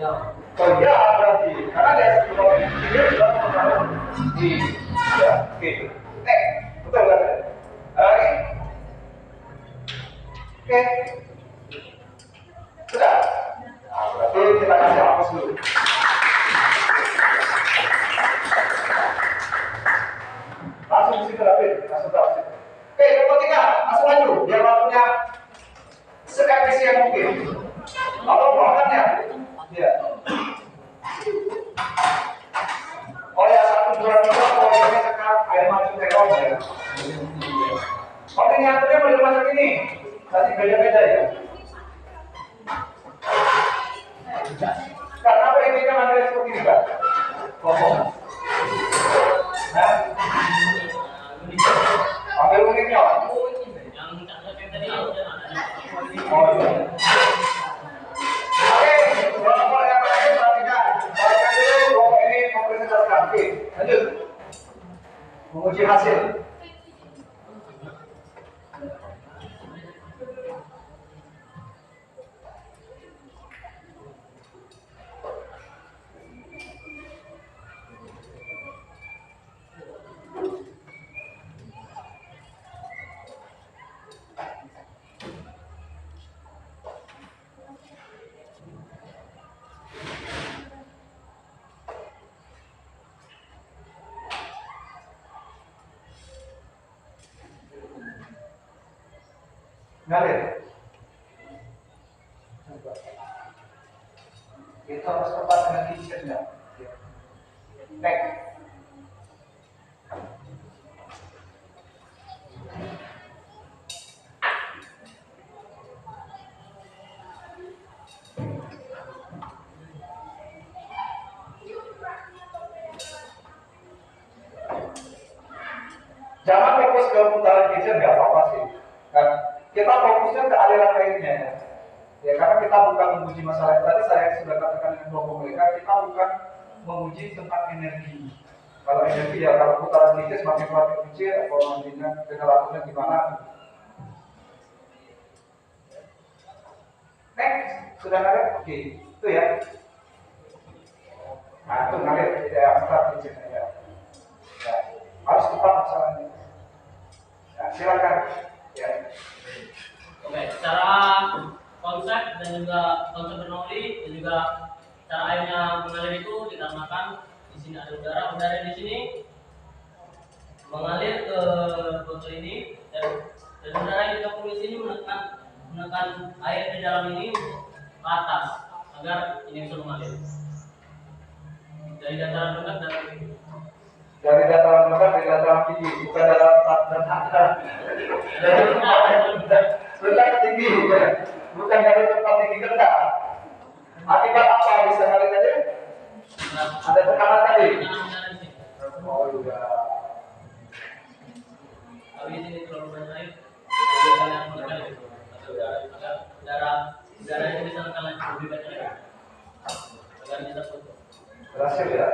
ya. Oh iya, berarti karena dia sebelum ketinggian juga mempengaruhi. Ya, oke. Betul kan? Oke. Oke. Sudah. Nah, berarti kita kasih hapus dulu. Langsung di situ David, langsung tahu situ. Oke, nomor 3, langsung maju. Biar waktunya seefisien mungkin. Atau buahannya. Ya. Oh ya, 1, 2, 3, pokoknya sekarang air maju terong ya. Koordinatornya boleh macam ini. Nanti beda-beda ya. Kenapa ini kan ada seperti ini, Pak? Nah, ambil uniknya. Oh iya. Oke, kelompok yang terakhir perhatikan. Perhatikan dulu kelompok ini mempresentasikan. Oke, lanjut. Menguji hasil. Ngalir. Itu harus tepat dengan diisi enggak? Next. Jangan fokus ke putaran kitchen, nggak apa-apa sih. Kan kita fokusnya ke aliran airnya ya. Ya karena kita bukan menguji masalah. Tadi saya sudah katakan dengan kelompok mereka, kita bukan menguji tentang energi. Kalau energi ya kalau putaran kitchen semakin kecil, kalau nantinya temperaturnya gimana. Next, sudah ngalir? Oke, itu ya. Nah, itu ngalir ya, putaran kitchen ya. Ya, harus tepat masalahnya. Ya, silakan. Ya. Oke, secara konsep dan juga konsep bernoulli dan juga cara airnya mengalir itu dikarenakan di sini ada udara di sini mengalir ke botol ini dan udara yang kita di sini menekan air di dalam ini untuk ke atas agar ini bisa mengalir dari dataran rendah dan Dari dataran rendah ke dataran tinggi, bukan dalam dan rendah tinggi, bukan dari tempat tinggi rendah. Akibat apa bisa ngalir tadi? Ada tekanan tadi. udara di sini. Oh iya. Kalau di sini terlalu banyak air, jadi yang menekan itu agar udara itu bisa menekan lebih banyak lagi agar bisa tutup. Berhasil ya.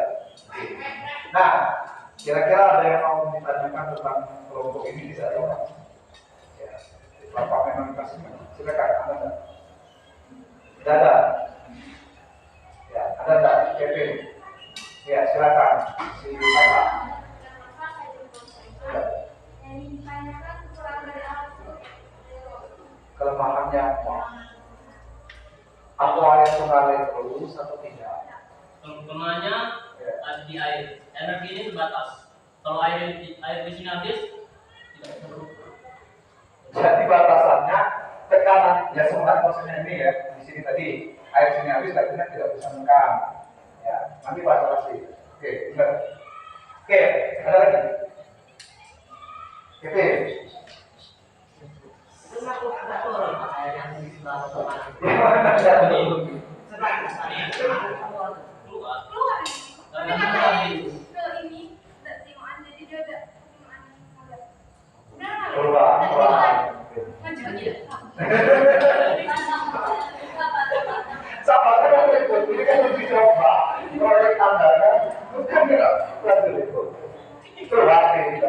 Nah, kira-kira ada yang mau ditanyakan tentang kelompok ini bisa jawab? Ya, Bapak memang kasih. Silakan, ada. Tidak ada. Ya, ada enggak? Kevin. Ya, silakan. Si Bapak. Ya. Yang ditanyakan kurang dari alat itu. Kelemahannya apa? Apa air mengalir terus atau tidak? Kelemahannya di air, energi ini terbatas. Kalau air di sini habis, tidak bisa berubah. Jadi batasannya tekanan ya sebenarnya maksudnya ini ya di sini tadi air sini habis artinya tidak bisa menekan. Ya, nanti bahas lagi. Oke, benar. Oke, ada lagi. Oke. Itu masuk turun air yang di sebelah botol. Gimana jadi? Keluar. Keluar nih. Tapi kata ke ini, tidak timaan jadi dia ada timaan ada. Udah Keluar. maju aja. Sama kan itu, ini kan lebih coba proyek Anda kan, bukan tidak lanjut itu. Itu lagi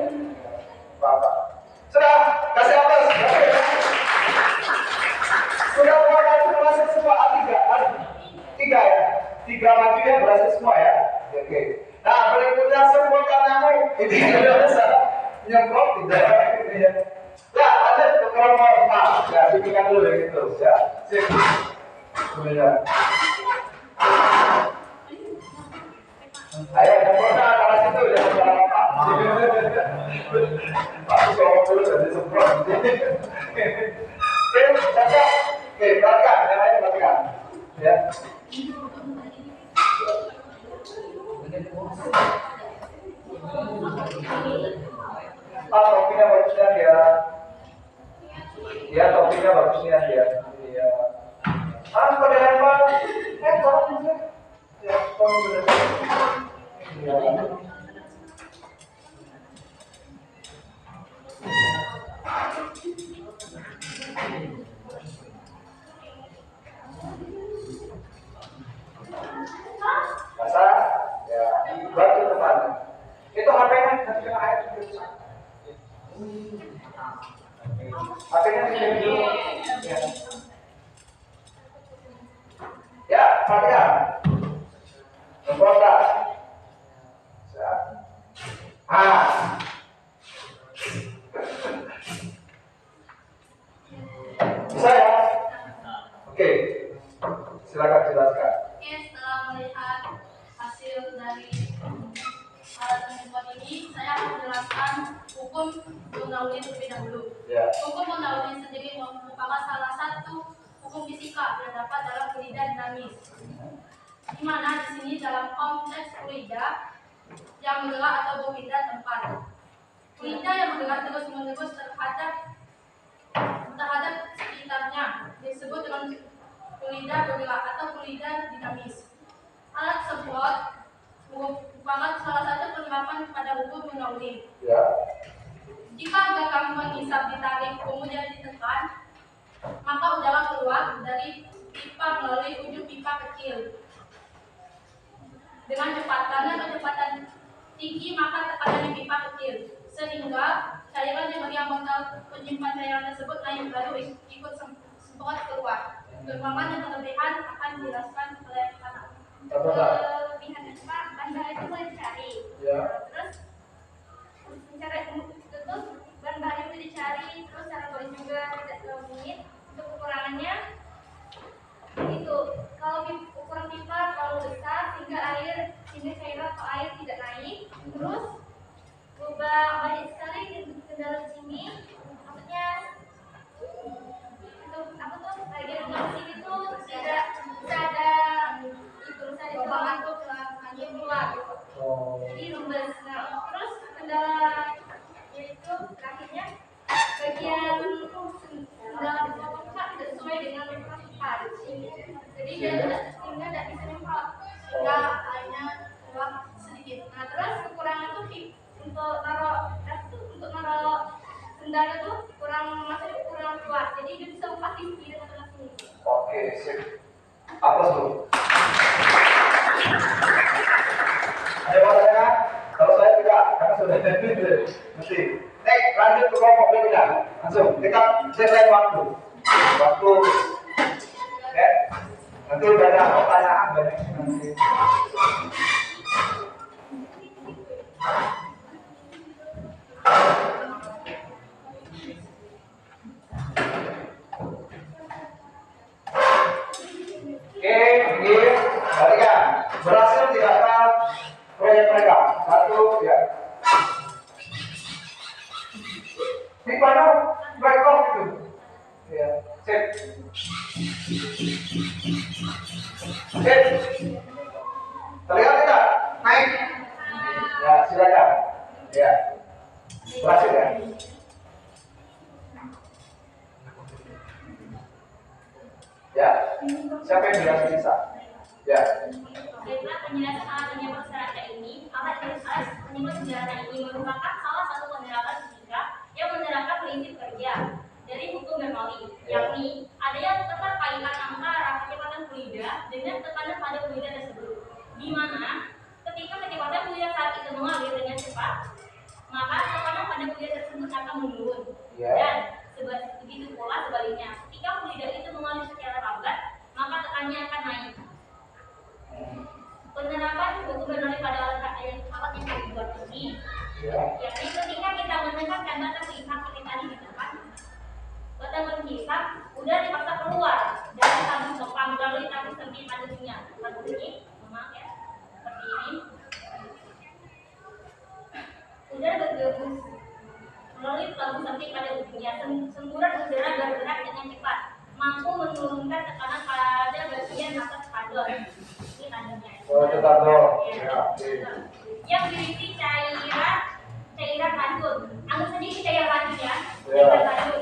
Bapak. Sudah kasih atas. Sudah berhasil semua tiga ya, tiga maju ya berhasil semua ya. Oke. Nah berikutnya semua kamu ini tidak bisa nyemprot tidak. Ya ada kelompok 4 ya bikinkan dulu ya gitu ya. Sip. Ya. Ayo nyemprotnya ke arah situ jangan ke arah Pak. Pak ngomong dulu jadi semprot. Oke, cocok. Oke, perhatikan, yang lain perhatikan. Ya. Pak, topinya bagusnya dia. Ya, topinya bagusnya dia. Iya. Kok dilempar? Tolong aja. Ya, tolong bener. Iya. Basah, ya, batu teman. Itu HP-nya nanti kena air rusak. HP-nya di ya. Ya, perhatikan. Memprotes. Ya. Bisa ya? Oke. Silakan jelaskan. Oke, setelah melihat hasil dari alat tersebut ini, saya akan menjelaskan hukum Bernoulli terlebih dahulu. Ya. Hukum Bernoulli sendiri merupakan salah satu hukum fisika yang dapat dalam fluida dinamis. Di mana di sini dalam konteks fluida yang bergerak atau berpindah tempat. Fluida yang bergerak terus-menerus terhadap sekitarnya disebut dengan fluida bergerak atau fluida dinamis. Alat tersebut merupakan salah satu penerapan pada hukum Bernoulli. Ya. Jika angka kamu mengisap ditarik kemudian ditekan, maka udara keluar dari pipa melalui ujung pipa kecil dengan cepat. Karena kecepatan tinggi maka tekanan di pipa kecil, sehingga cairan di bagian botol penyimpan cairan tersebut naik lalu ikut semprot keluar. Kelemahan dan kelebihan akan dijelaskan oleh anak. Kelebihannya Pak, bahan bahan itu boleh dicari. Ya. Terus mencari terus bahan bahan itu dicari, terus cara boleh juga tidak terlalu rumit. Untuk kekurangannya itu kalau ukuran pipa terlalu besar sehingga cairan atau air tidak naik. Terus lubang banyak sekali kendala di sini, maksudnya itu apa tuh bagian lubang sini tuh tidak bisa ada lubang tuh angin keluar gitu. Jadi lumbes. Nah, terus kendala yaitu terakhirnya bagian kendala di pipa tidak sesuai dengan ukuran pipa. Jadi dia tidak bisa nyemprot, sehingga airnya keluar sedikit. Nah, terus kekurangan tuh untuk naruh sendal itu kurang kuat, jadi dia bisa lepas di tengah sini. Oke, sip. Aplaus dulu. Ada pertanyaan? Kalau saya tidak, karena sudah mesti. Next, lanjut ke kelompok berikutnya. Langsung, kita deadline waktu. Ya. Nanti udah ada pertanyaan banyak nanti. Oke, begini, perhatikan. Berhasil tidaklah proyek mereka? Satu, ya. Ini pada backup itu. Ya, sip. Sip. Terlihat tidak? Naik. Ya, silakan. Ya. Berhasil ya. Ya. Siapa yang berhasil bisa? Ya. Baiklah, penjelasan alat penyebab serata ini, alat penyebab serata ini merupakan salah satu penerapan fisika yang menerapkan prinsip kerja dari hukum Bernoulli, yakni adanya keterkaitan antara kecepatan fluida dengan tekanan pada fluida tersebut, di mana ketika kecepatan fluida saat itu mengalir dengan cepat, maka tekanan pada fluida tersebut akan menurun. Dan begitu pula sebaliknya, ketika fluida itu mengalir secara lambat, maka tekanannya akan naik. Penerapan hukum Bernoulli pada alat yang kami buat ini, yakni ketika kita menekankan bata penghisap seperti tadi di depan, bata penghisap udara dipaksa keluar dari tabung pompa melalui tabung sempit pada dunia. Tabung ini, maaf ya, seperti ini. Udara bergabung melalui tabung sempit pada ujungnya. Semburan udara bergerak dengan cepat, mampu menurunkan tekanan pada bagian atas kandor. Ini tandanya. Yang berisi cairan racun. Anggap saja ini cairan racun ya. Cairan racun.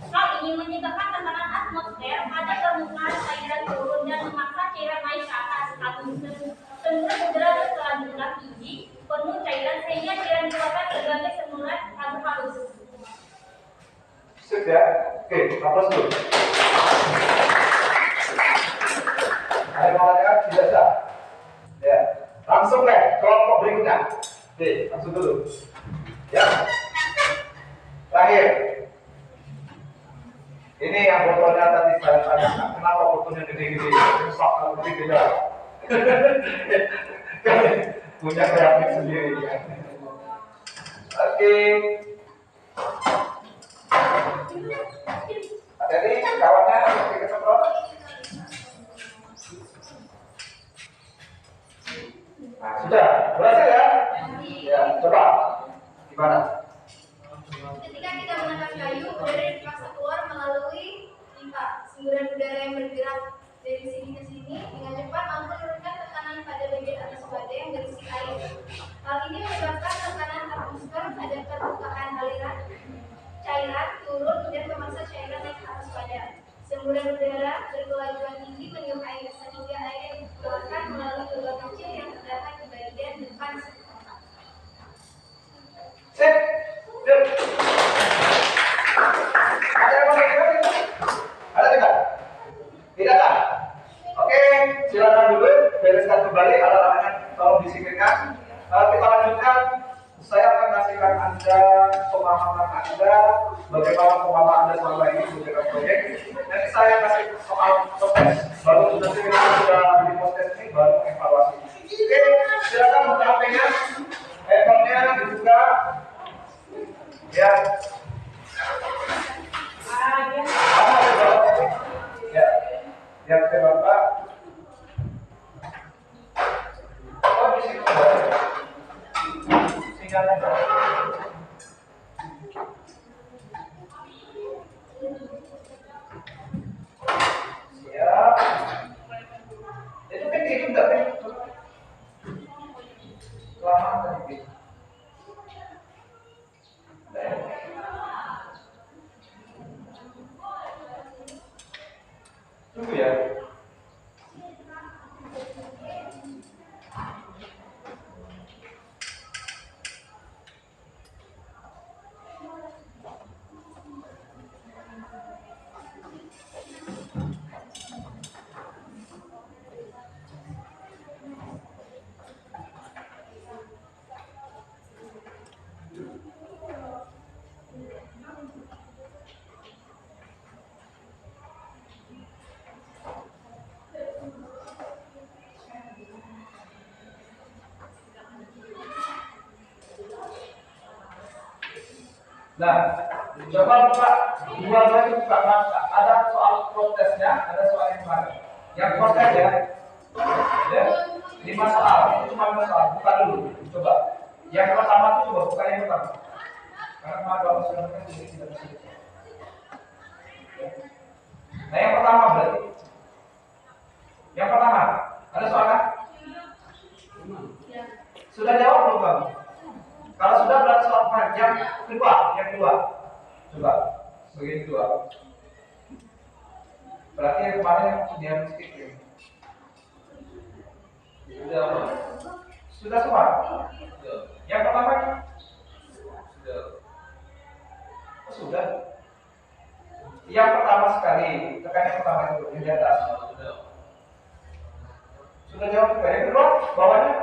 Hal ini menyebabkan tekanan atmosfer pada permukaan cairan turun dan memaksa cairan naik ke atas. Semburan udara berkelanjutan tinggi penuh cairan sehingga cairan dikeluarkan sebagai semburan tabur halus. Sudah. Oke, aplaus dulu. Ada pertanyaan? Tidak sah. Ya, langsung deh kelompok berikutnya. Oke, langsung dulu. Ya, terakhir. Ini yang botolnya tadi saya tanya, kenapa botolnya gede-gede? Rusak kalau gede-gede. Punya kreatif sendiri. Oke. Ada nih kawannya kita semprot. Nah, sudah berhasil ya? Ya, coba gimana? Ketika kita menekan kayu, udara dipaksa keluar melalui pipa. Semburan udara yang bergerak dari sini ke sini dengan cepat mampu menurunkan tekanan pada bagian atas wadah yang berisi air. Hal ini menyebabkan tekanan atmosfer pada permukaan aliran cairan turun dan memaksa cairan naik ke atas wadah. Semburan udara berkelanjutan tinggi meniup air sehingga air dikeluarkan melalui lubang kecil yang terdapat di bagian depan. Sip. bagaimana pengalaman Anda selama ini mengerjakan proyek. Nanti saya kasih soal proses, baru nanti kita sudah di proses ini baru evaluasi. Oke, silakan buka HP-nya, handphone-nya dibuka. Ya. Ya, yang ke Bapak. Oh, di situ. Sinyalnya. Siap. Itu kan itu enggak kan? Lama tadi. Tunggu ya. Nah, coba buka dua-duanya buka. Ada soal protesnya, ada soal yang mana? Yang protes ya, 5 soal, itu cuma 5 soal. Buka dulu, coba. Yang pertama itu coba buka yang pertama. Karena kalau sudah kan tidak bisa. Nah, yang pertama berarti. Yang pertama, ada soal kan? Sudah jawab belum kamu? Kalau sudah berarti soal yang kedua. Coba, bagian kedua. Berarti yang kemarin yang skip ya. Sudah semua? Yang pertama? Sudah. Yang pertama sekali, tekan yang pertama itu, yang di atas. Sudah jawab juga. Yang kedua, bawahnya?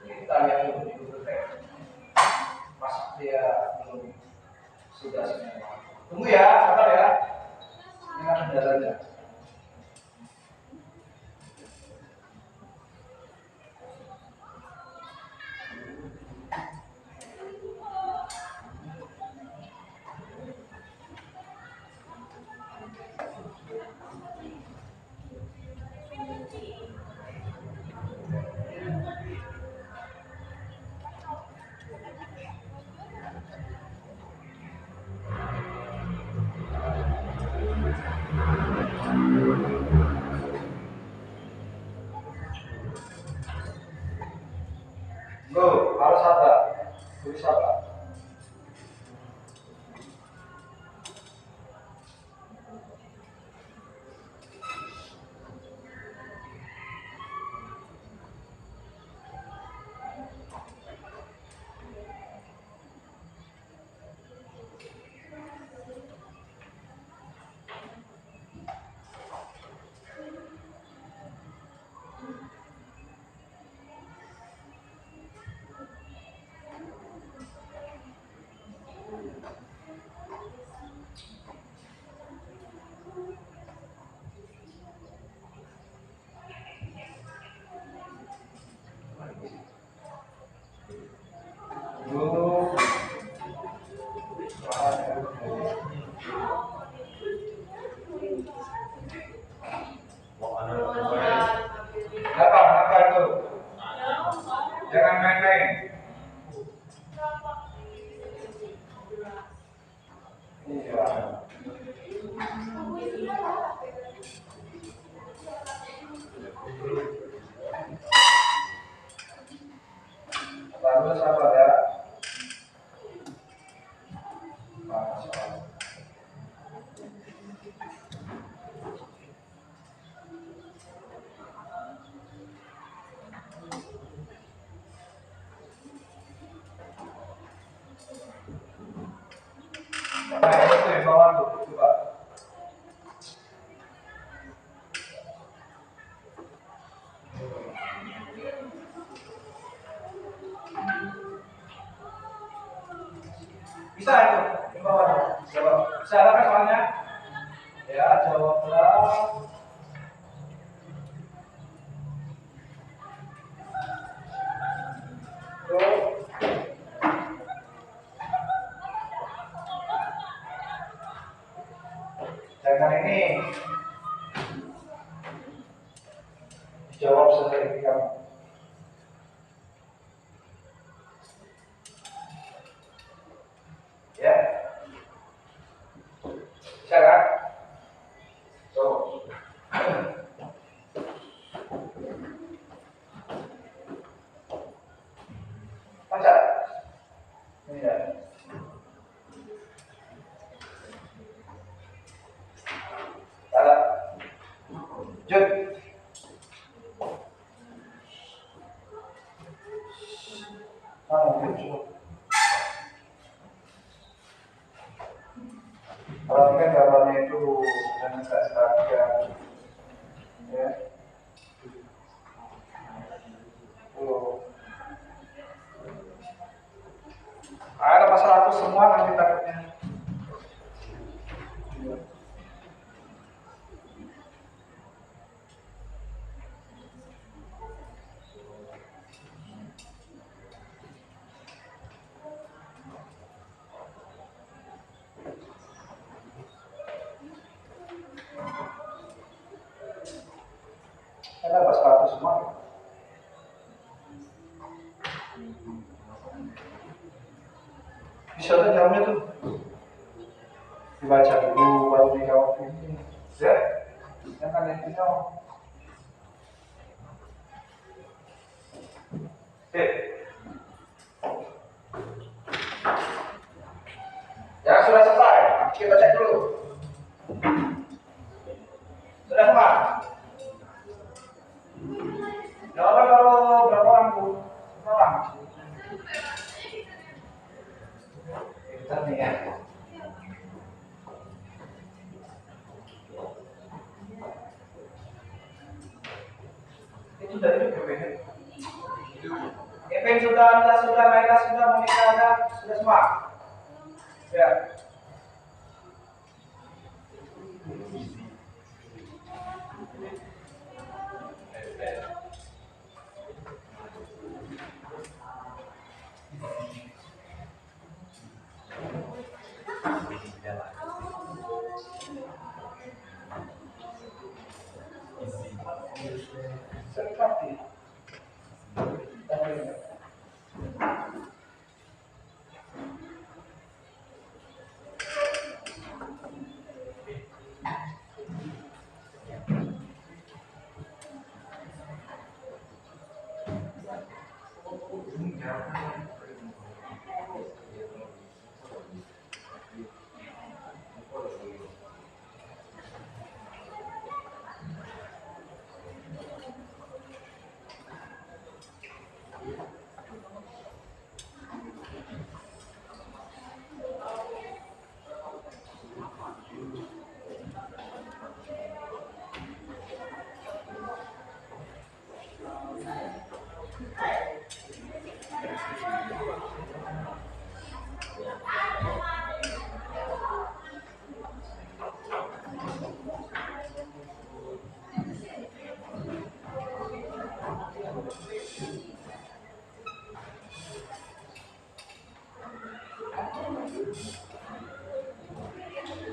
Kita lihat dulu Mas dia belum sudah semua. Tunggu ya, sabar ya. Ingat kendalanya. Go, harus sabar. Harus sabar. Go. Apa itu? Jangan main-main. Iya. Lalu sabar ya. Nah, itu yang bawah tuh, coba. Bisa itu, yang bawah tuh. Jawab. Bisa kan soalnya? Ya, jawablah. Tuh. Jangan ini dijawab sendiri kamu. Ya, bisa kan? Tuh. Baca. Ini ya. Salah. Jut. Kalau kan gambarnya itu dengan seragam, ya. Tuh. Ada pasal 100 semua nanti takutnya. Ada pasal 100 semua. Bisa tuh jawabnya tuh dibaca dulu baru dijawab ini, ya? Jangan yang dijawab. Oke. Ya sudah selesai. Kita cek dulu. Sudah semua? Jawaban kalau berapa orang bu? Berapa orang? Pintar nih ya. Itu dari BPN. BPN sudah, Maika sudah, Monika ada, sudah semua. Ya. Seperti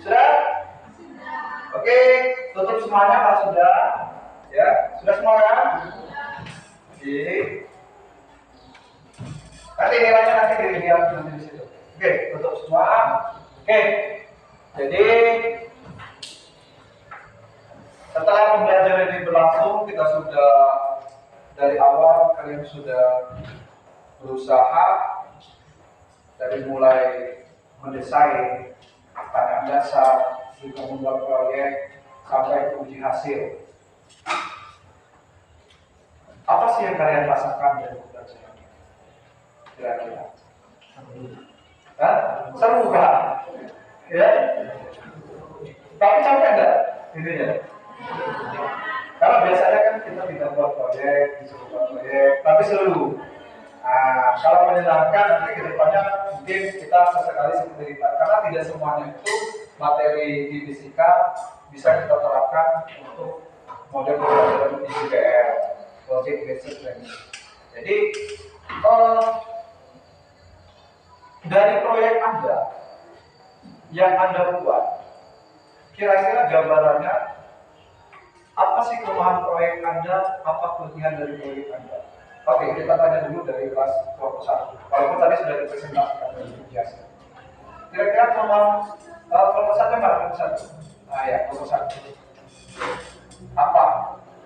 sudah? Oke, tutup semuanya kalau sudah. Ya, sudah semua kan? Oke. Nanti nilainya nanti dilihat nanti di situ. Oke, tutup semua. Oke. Jadi setelah pembelajaran ini berlangsung, kita sudah dari awal kalian sudah berusaha dari mulai mendesain pertanyaan dasar, juga membuat proyek sampai uji hasil. Apa sih yang kalian rasakan dari pembelajaran ini? Kira-kira? Seru kan? Ya, tapi capek enggak ini ya? Karena biasanya kan kita tidak buat proyek, disuruh buat proyek, tapi seru. Nah, kalau menyenangkan nanti ke depannya mungkin kita sesekali seperti itu. Karena tidak semuanya itu materi di fisika bisa kita terapkan untuk model pembelajaran di PBL, Project Based Learning. Jadi dari proyek Anda yang Anda buat, kira-kira gambarannya apa sih kelemahan proyek Anda, apa kelebihan dari proyek Anda? Oke, kita tanya dulu dari kelas kelompok 1. Walaupun tadi sudah dipresentasikan dari biasa. Kira-kira kelemahan kelompok 1 mana kelompok 1? Nah ya, kelompok 1. Apa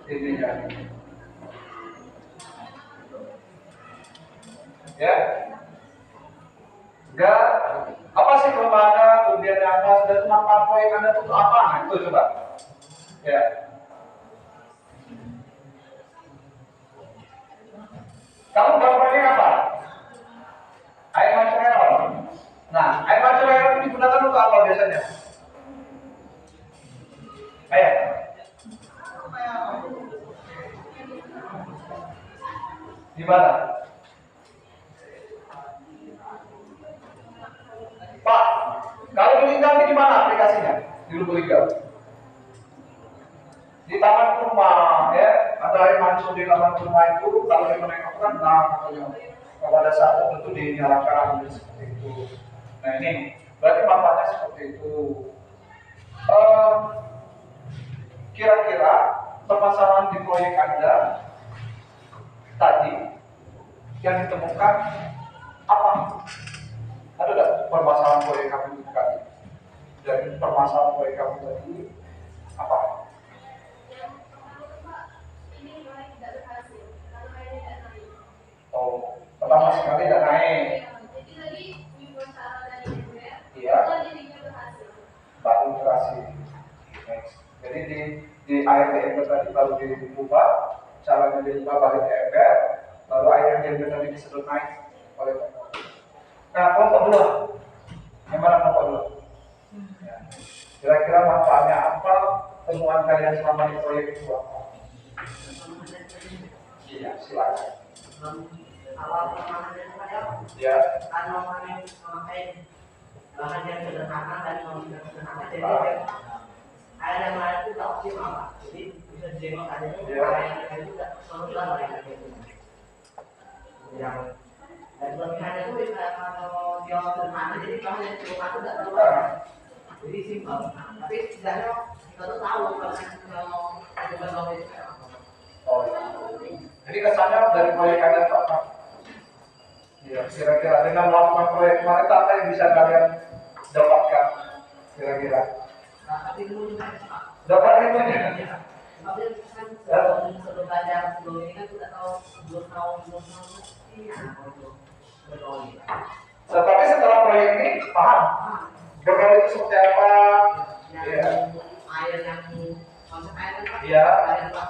intinya? Ya, enggak. Apa sih kelemahannya, kemudian Anda sudah kemampuan proyek Anda itu apa? Nah, itu coba. Ya. Kamu buat proyek apa? Air mancur air. Nah, air mancur air itu digunakan untuk apa biasanya? Ayo. Di mana? Pak, kalau di Lingga ini di mana aplikasinya? Di Lubuk Linggau. Di taman rumah, ya, ada air mancur di taman rumah itu kalau kita menengokkan, nah katanya kalau ada saat tertentu dinyalakan seperti itu. Nah ini berarti manfaatnya seperti itu. Kira-kira permasalahan di proyek Anda tadi yang ditemukan apa? Ada nggak permasalahan proyek kamu tadi? Dari permasalahan proyek kamu tadi apa? Oh, pertama sekali tidak naik. Jadi tadi minggu salah dari DPR, Iya. jadinya berhasil. Baru berhasil. Next. Jadi di air ember tadi baru diubah, caranya diubah balik ke ember, baru air yang diambil tadi disedot naik oleh teknologi. Nah, kelompok 2. Yang mana kelompok 2? Ya. Kira-kira manfaatnya apa? Temuan kalian selama di proyek itu apa? Iya, silakan. Awal pertama dari saya Ya. kan memakai bahan yang sederhana dan yang sederhana, jadi air yang lain itu tidak optimal, Pak. Jadi bisa dijemur aja itu air yang itu tidak solusilah mereka gitu. Yang dan kelebihannya itu bisa kalau dia sederhana, jadi bahan yang sederhana itu tidak terlalu jadi simpel. Tapi setidaknya kita tuh tahu kalau bukan itu kayak apa. Oh, iya. Jadi kesannya dari proyek kalian itu apa? Ya, kira-kira dengan melakukan proyek kemarin apa yang bisa kalian dapatkan? Kira-kira? Nah, tapi dulu juga Dapat ilmunya? tapi kan sebelum belajar sebelum ini kan kita tahu belum tahu mestinya untuk berloli. Tetapi setelah proyek ini paham berloli itu seperti apa? Yang Iya. air yang konsep air kan Iya. dari tempat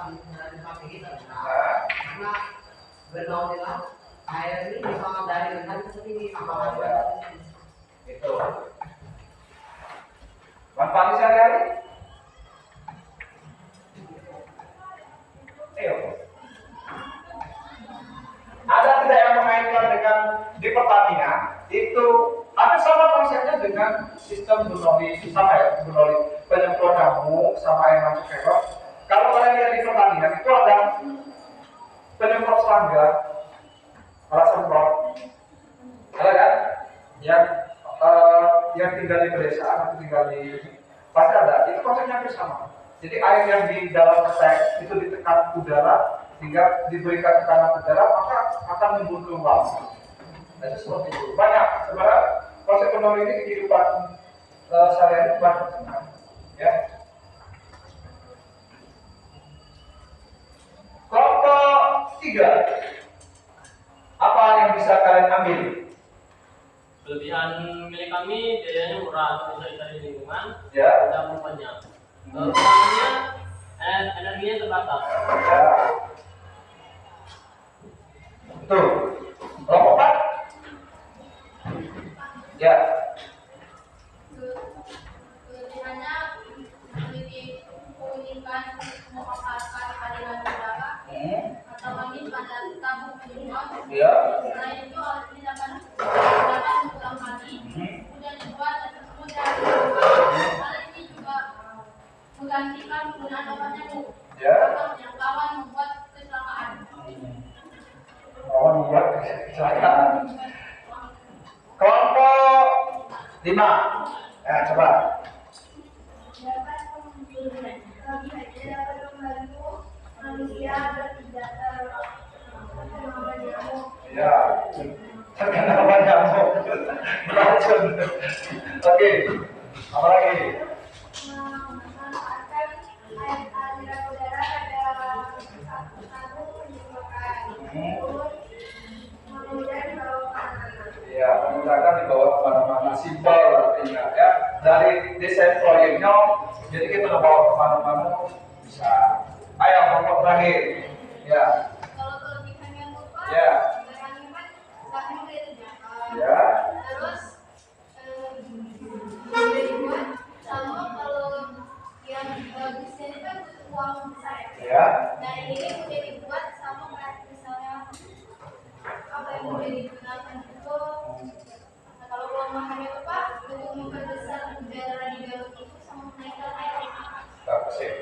kita. Nah, Karena berloli lah air ini bisa dari rendah ke tinggi sama Oh, ya. Itu. Manfaatnya sehari-hari? Ayo. Ada tidak yang mengaitkan dengan di pertanian itu ada sama konsepnya dengan sistem berloli sama ya berloli penyemprot nyamuk sama air mancur keok. Kalau kalian lihat di pertanian itu ada penyemprot serangga, alat semprot, ada kan? Yang tinggal di pedesaan atau tinggal di pasti ada. Itu konsepnya hampir sama. Jadi air yang di dalam tank itu ditekan udara sehingga diberikan tekanan udara maka akan membun keluar. Nah, itu seperti itu. Banyak sebenarnya konsep penolak ini di kehidupan sehari-hari banyak sekali. Ya. Kelompok 3. Apa yang bisa kalian ambil? Kelebihan milik kami biayanya murah, bisa dari lingkungan, Ya. dan banyak. Kekurangannya energinya terbatas. Ya. Betul. Kelompok 4. Ya. penggunaan obat nyamuk. Ya. Contohnya, lawan membuat kecelakaan. Lawan membuat kecelakaan. Kelompok 5. Coba. Dapat membantu manusia agar tidak terkena nyamuk. Ya, terkena lawan nyamuk. Beracun. Oke, apa lagi? Memanfaatkan aliran udara pada satu penyemprotan. Kemudian kalau Ya, menggunakan dibawa kemana-mana, simpel artinya ya. Dari desain proyeknya, jadi kita bawa kemana-mana bisa. Ayo kelompok terakhir. Ya, kalau kelebihannya lupa, Ya. barangnya kan bahannya udah terjangkau. ya, Terus bisa dibuat sama kalau yang bagusnya itu kan butuh uang besar ya. ya. Nah ini udah dibuat sama kayak misalnya apa yang udah digunakan itu. Nah kalau kelemahannya itu Pak untuk memperbesar udara di dalam itu sama menaikkan air. Bagus ya.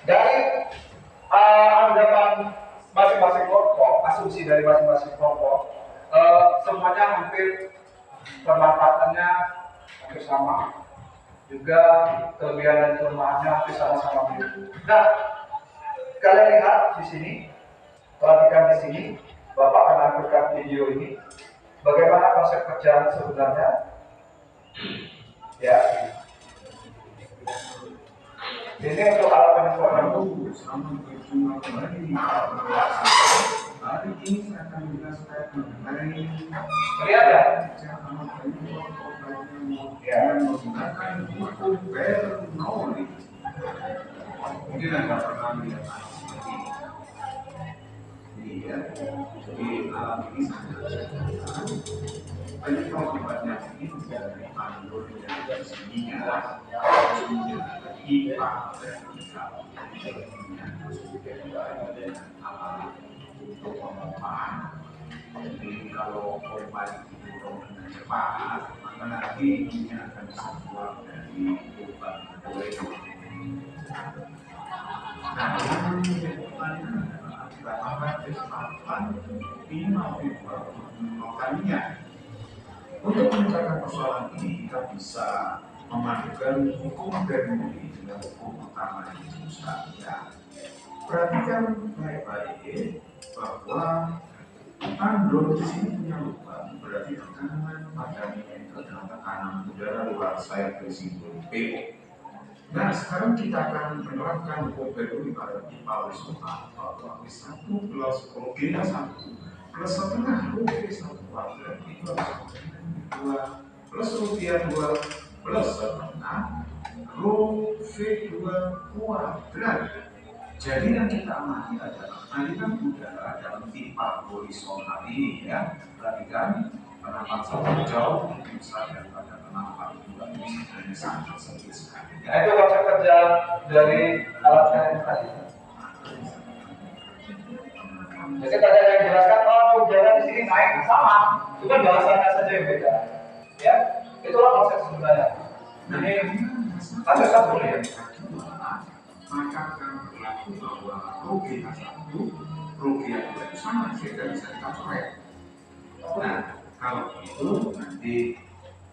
Dari anggapan masing-masing kelompok, asumsi dari masing-masing kelompok, semuanya hampir pemanfaatannya hampir sama, juga kelebihan dan kelemahannya hampir sama-sama mirip. Nah, kalian lihat di sini, perhatikan di sini, Bapak akan nampilkan video ini. Bagaimana konsep kerjaan sebenarnya? Ya. Ini untuk alat penyemprotan. Selamat berjumpa kembali. Hari ini saya akan menjelaskan mengenai Lihat ya? cara membuat obat nyamuk Ya. yang menggunakan pupuk Bernoulli. Mungkin Anda pernah lihat seperti ini. Iya, jadi alat ini sangat sederhana. Penyemprot obat nyamuk ini dari pandur yang sininya, kemudian IPA dan untuk pengumpahan. Jadi kalau obat itu dengan cepat, maka nanti ini akan bisa keluar dari obat kue. Nah, yang menyebabkan adalah kesempatan 5 Februari kalinya. Untuk memecahkan persoalan ini, kita bisa memadukan hukum Bernoulli dengan hukum utama di Australia. Perhatikan baik-baik bahwa tandur di sini punya lubang, berarti tekanan padanya itu adalah tekanan udara luar saya bersimbol PO. Nah, sekarang kita akan menerapkan hukum Bernoulli pada pipa horizontal bahwa V1 plus Rho G1 plus setengah Rho V1 kuadrat itu harus 2 plus Rho 2 plus setengah Rho V2 kuadrat. Jadi yang kita amati adalah aliran udara dalam pipa horizontal ini ya. Perhatikan penampakan satu jauh lebih besar daripada penampakan dua ini sebenarnya sangat sempit sekali. Nah, itu konsep kerja dari alatnya yang tadi. Jadi tadi ada yang jelaskan, udara di sini naik sama, itu kan bahasanya saja yang beda. Ya, itulah konsep sebenarnya. Ini ada satu ya. Maka akan berlaku bahwa rugi H1, rugi H2 itu sama sehingga bisa kita coret. Nah, kalau itu nanti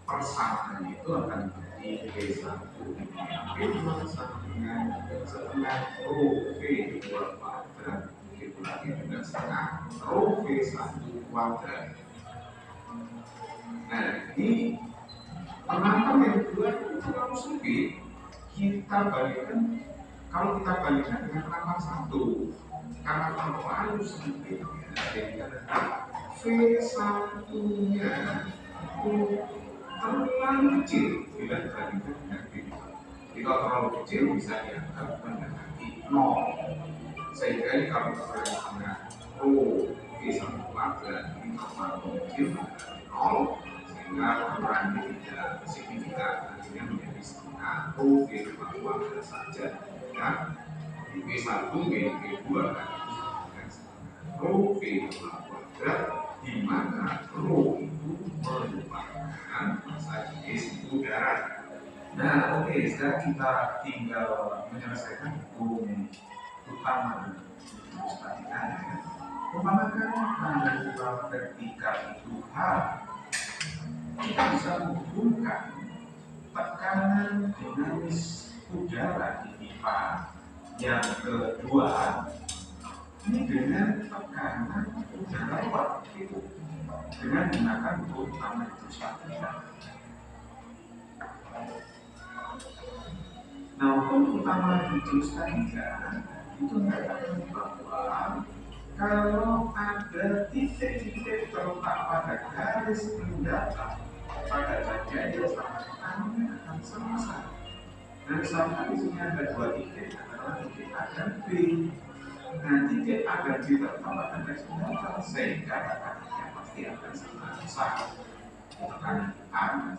persamaan itu akan menjadi V1 V2 sama dengan setengah Rho V2 kuadrat itu lagi dengan setengah Rho V1 kuadrat. Nah, ini penantang yang kedua itu terlalu sempit. Kita balikan, kalau kita balikan dengan penantang satu, karena terlalu sempit, sehingga V1-nya itu terlalu kecil bila dibandingkan dengan V2. Jika terlalu kecil bisa dianggap mendekati 0. Sehingga ini kalau kita dengan Rho V1 kuadrat ini terlalu kecil mendekati 0, sehingga ukurannya tidak signifikan, akhirnya menjadi setengah Rho V2 kuadrat saja. Ya, di V1 V2 kan dengan setengah Rho V2 kuadrat, di mana Rho itu merupakan massa jenis udara. Nah, oke, sekarang kita tinggal menyelesaikan hukum utama statika. Umpamakan tangga vertikal itu H, kita bisa menghubungkan tekanan dinamis udara di pipa yang kedua ini dengan tekanan udara waktu itu dengan menggunakan hukum utama statika. Nah, hukum utama statika itu mengatakan bahwa kalau ada titik-titik terletak pada garis pendatar pada bagian yang sama tekanannya akan sama. Dan misalkan di sini ada dua titik, adalah titik A dan B. Nah, titik A dan B terletak pada garis pendatar sehingga tekanannya pasti akan sama besar. Tekanan A dan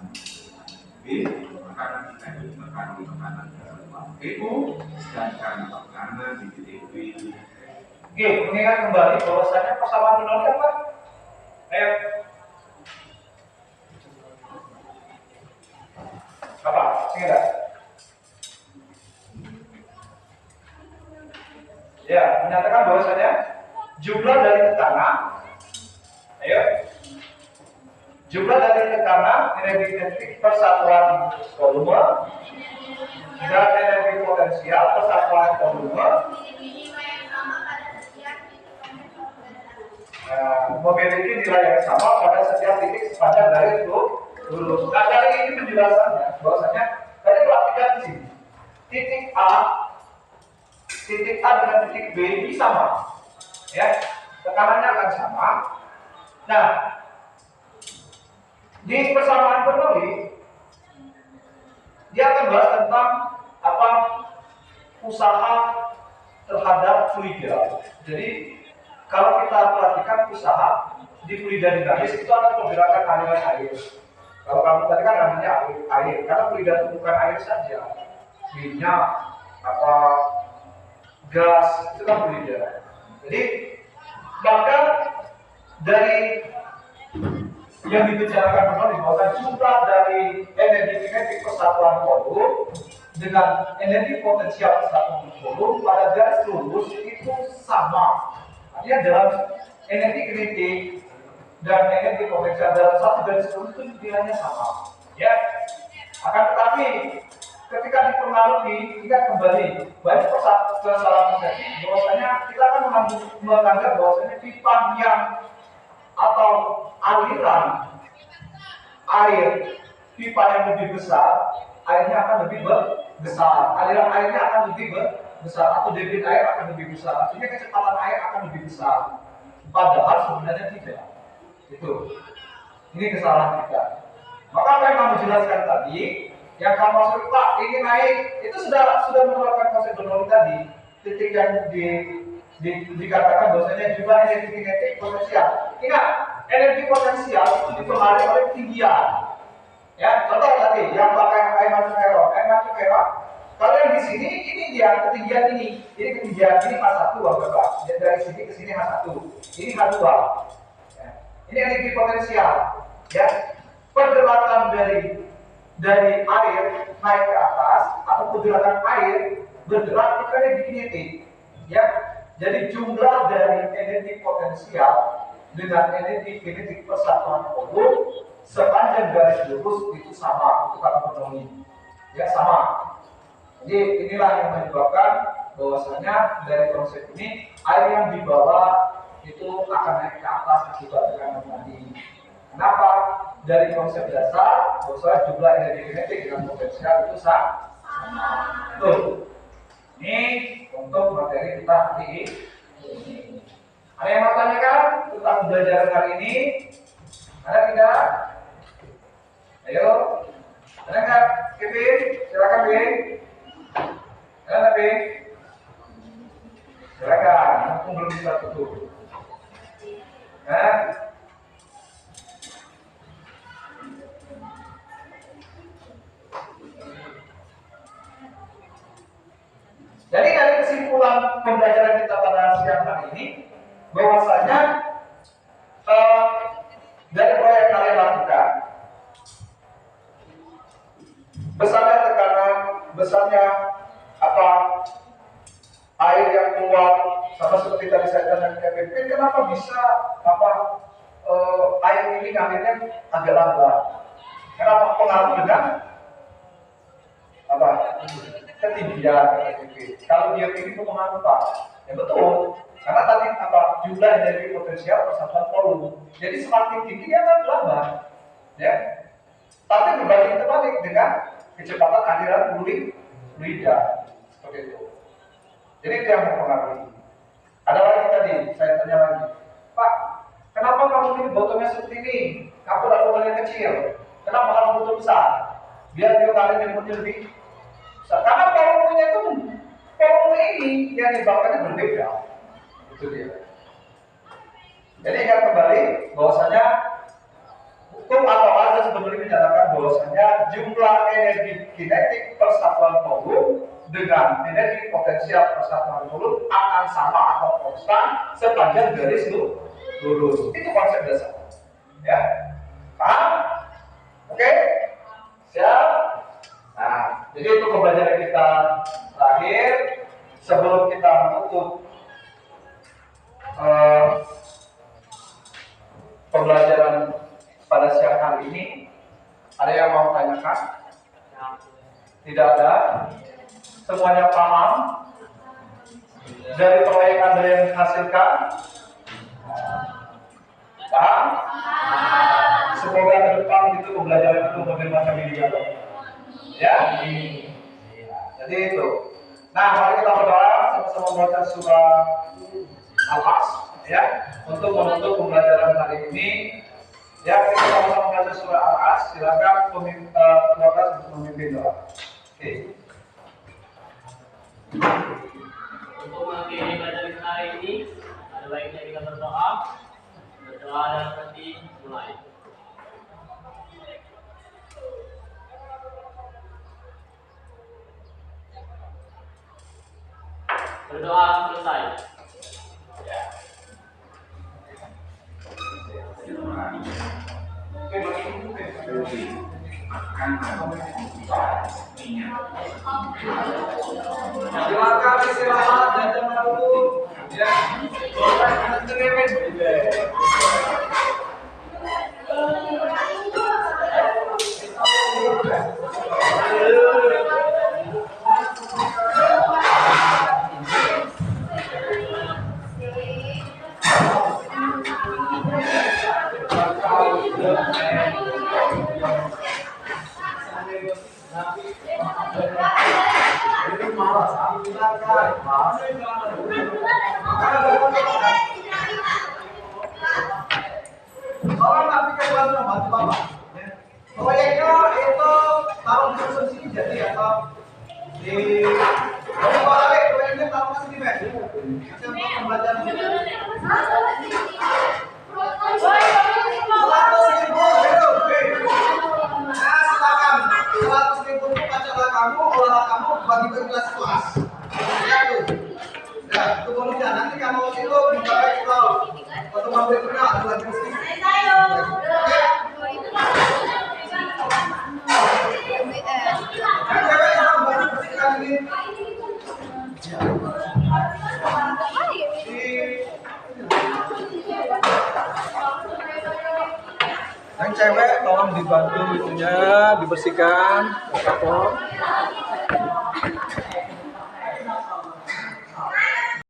B, tekanan kita itu tekanan PO, sedangkan tekanan di titik B. Oke, mengingat kembali bahwasanya persamaan Bernoulli apa? Ayo. Apa? Ingat? Ya, menyatakan bahwasanya jumlah dari tekanan, ayo, jumlah dari tekanan energi kinetik persatuan volume dan energi potensial persatuan volume memiliki nilai yang sama pada setiap titik sepanjang garis lurus. Nah, dari ini penjelasannya bahwasanya tadi perhatikan di sini titik A dengan titik B ini sama, ya, tekanannya akan sama. Nah, di persamaan Bernoulli dia akan bahas tentang apa usaha terhadap fluida. Jadi kalau kita perhatikan usaha di fluida dinamis itu akan pergerakan aliran air. Kalau kamu tadi kan namanya air, karena fluida itu bukan air saja, minyak, apa gas itu kan fluida. Jadi bahkan dari yang dibicarakan Bernoulli bahwa jumlah dari energi kinetik persatuan volume dengan energi potensial persatuan volume pada garis lurus itu sama. Artinya dalam energi kinetik dan energi potensial dalam satu garis lurus itu nilainya sama. Ya, akan tetapi ketika dipengaruhi, ingat kembali banyak kesalahan persepsi bahwasanya kita akan menganggap bahwasanya pipa yang atau aliran air pipa yang lebih besar, airnya akan lebih besar, aliran airnya akan lebih besar atau debit air akan lebih besar, artinya kecepatan air akan lebih besar. Padahal sebenarnya tidak. Itu. Ini kesalahan kita. Maka apa yang kamu jelaskan tadi, yang kamu maksud Pak ini naik, itu sudah menerapkan konsep Bernoulli tadi. Titik yang dikatakan bahwasanya jumlah energi kinetik potensial. Ingat, energi potensial itu dipengaruhi oleh ketinggian. Ya, contoh tadi yang pakai air mancung error. Kalau yang di sini ini dia ketinggian ini ketinggian ini H1 Bapak. Dari sini ke sini H1. Ini H2. Ya. Ini energi potensial. Ya. Pergerakan dari air naik ke atas atau pergerakan air bergerak itu energi kinetik. Ya. Jadi jumlah dari energi potensial dengan energi kinetik persatuan volume sepanjang garis lurus itu sama untuk Bernoulli. Ya, sama. Jadi inilah yang menyebabkan bahwasanya dari konsep ini air yang dibawa itu akan naik ke atas akibat tekanan tadi. Kenapa? Dari konsep dasar bahwasanya jumlah energi kinetik dengan potensial itu sama. Tuh. Ini untuk materi kita hari ini. Ada yang mau tanyakan tentang pembelajaran kali ini? Ada tidak? Ayo. Ada nggak? Kevin, silakan Kevin. Ada Kevin? Silakan. Mumpung belum bisa tutup. Nah. Jadi dari kesimpulan pembelajaran kita pada siang hari ini, bahwasanya dari proyek kalian lakukan, besarnya tekanan, besarnya apa air yang keluar, sama seperti tadi saya tanya ke Kevin, kenapa bisa apa air ini ngalirnya agak lambat? Kenapa pengaruh dengan apa ketinggian? Kalau dia tinggi itu pengaruh Pak? Ya betul, karena tadi apa jumlah energi potensial persatuan volume. Jadi semakin tinggi dia akan lambat, ya. Tapi berbanding terbalik dengan kecepatan aliran fluida seperti itu. Jadi itu yang mempengaruhi. Ada lagi tadi, saya tanya lagi, Pak, kenapa kamu ini botolnya seperti ini? Kamu tidak botolnya kecil. Kenapa harus botol besar? Biar dia kalian inputnya lebih besar. Karena volumenya itu volume ini yang dibawakannya berbeda. Itu dia. Jadi ingat kembali bahwasanya hukum atau azas sebenarnya menyatakan bahwasanya jumlah energi kinetik persatuan volume dengan energi potensial persatuan volume akan sama atau konstan sepanjang garis lurus. Itu konsep dasar. Ya, paham? Oke, siap. Nah, jadi itu pembelajaran kita terakhir sebelum kita menutup pembelajaran pada siang hari ini. Ada yang mau tanyakan? Tidak ada? Semuanya paham dari proyek Anda yang dihasilkan? Paham? Semoga ke depan itu pembelajaran itu lebih macam ini ya. Jadi itu. Nah, mari kita berdoa sama-sama membaca surah Al-As ya untuk menutup pembelajaran hari ini. Ya, kita sama-sama membaca surah Al-As. Silakan keluarga untuk memimpin doa. Oke. Untuk mengakhiri pelajaran hari ini, ada baiknya kita berdoa dan nanti mulai. Berdoa selesai. Silakan istirahat dan jangan dulu. Ya. Orang nafikan bantu Bapak. Proyeknya itu taruh di sini jadi atau di proyeknya taruh sini Mas. Pembelajaran silakan 100.000 itu pacarlah kamu, olah kamu bagi kelas. Ya tuh. Ya, itu bonusnya. Nanti kamu itu dipakai kalau pertemuan berikutnya ada lagi meski. Yang cewek tolong dibantu itunya dibersihkan kapur.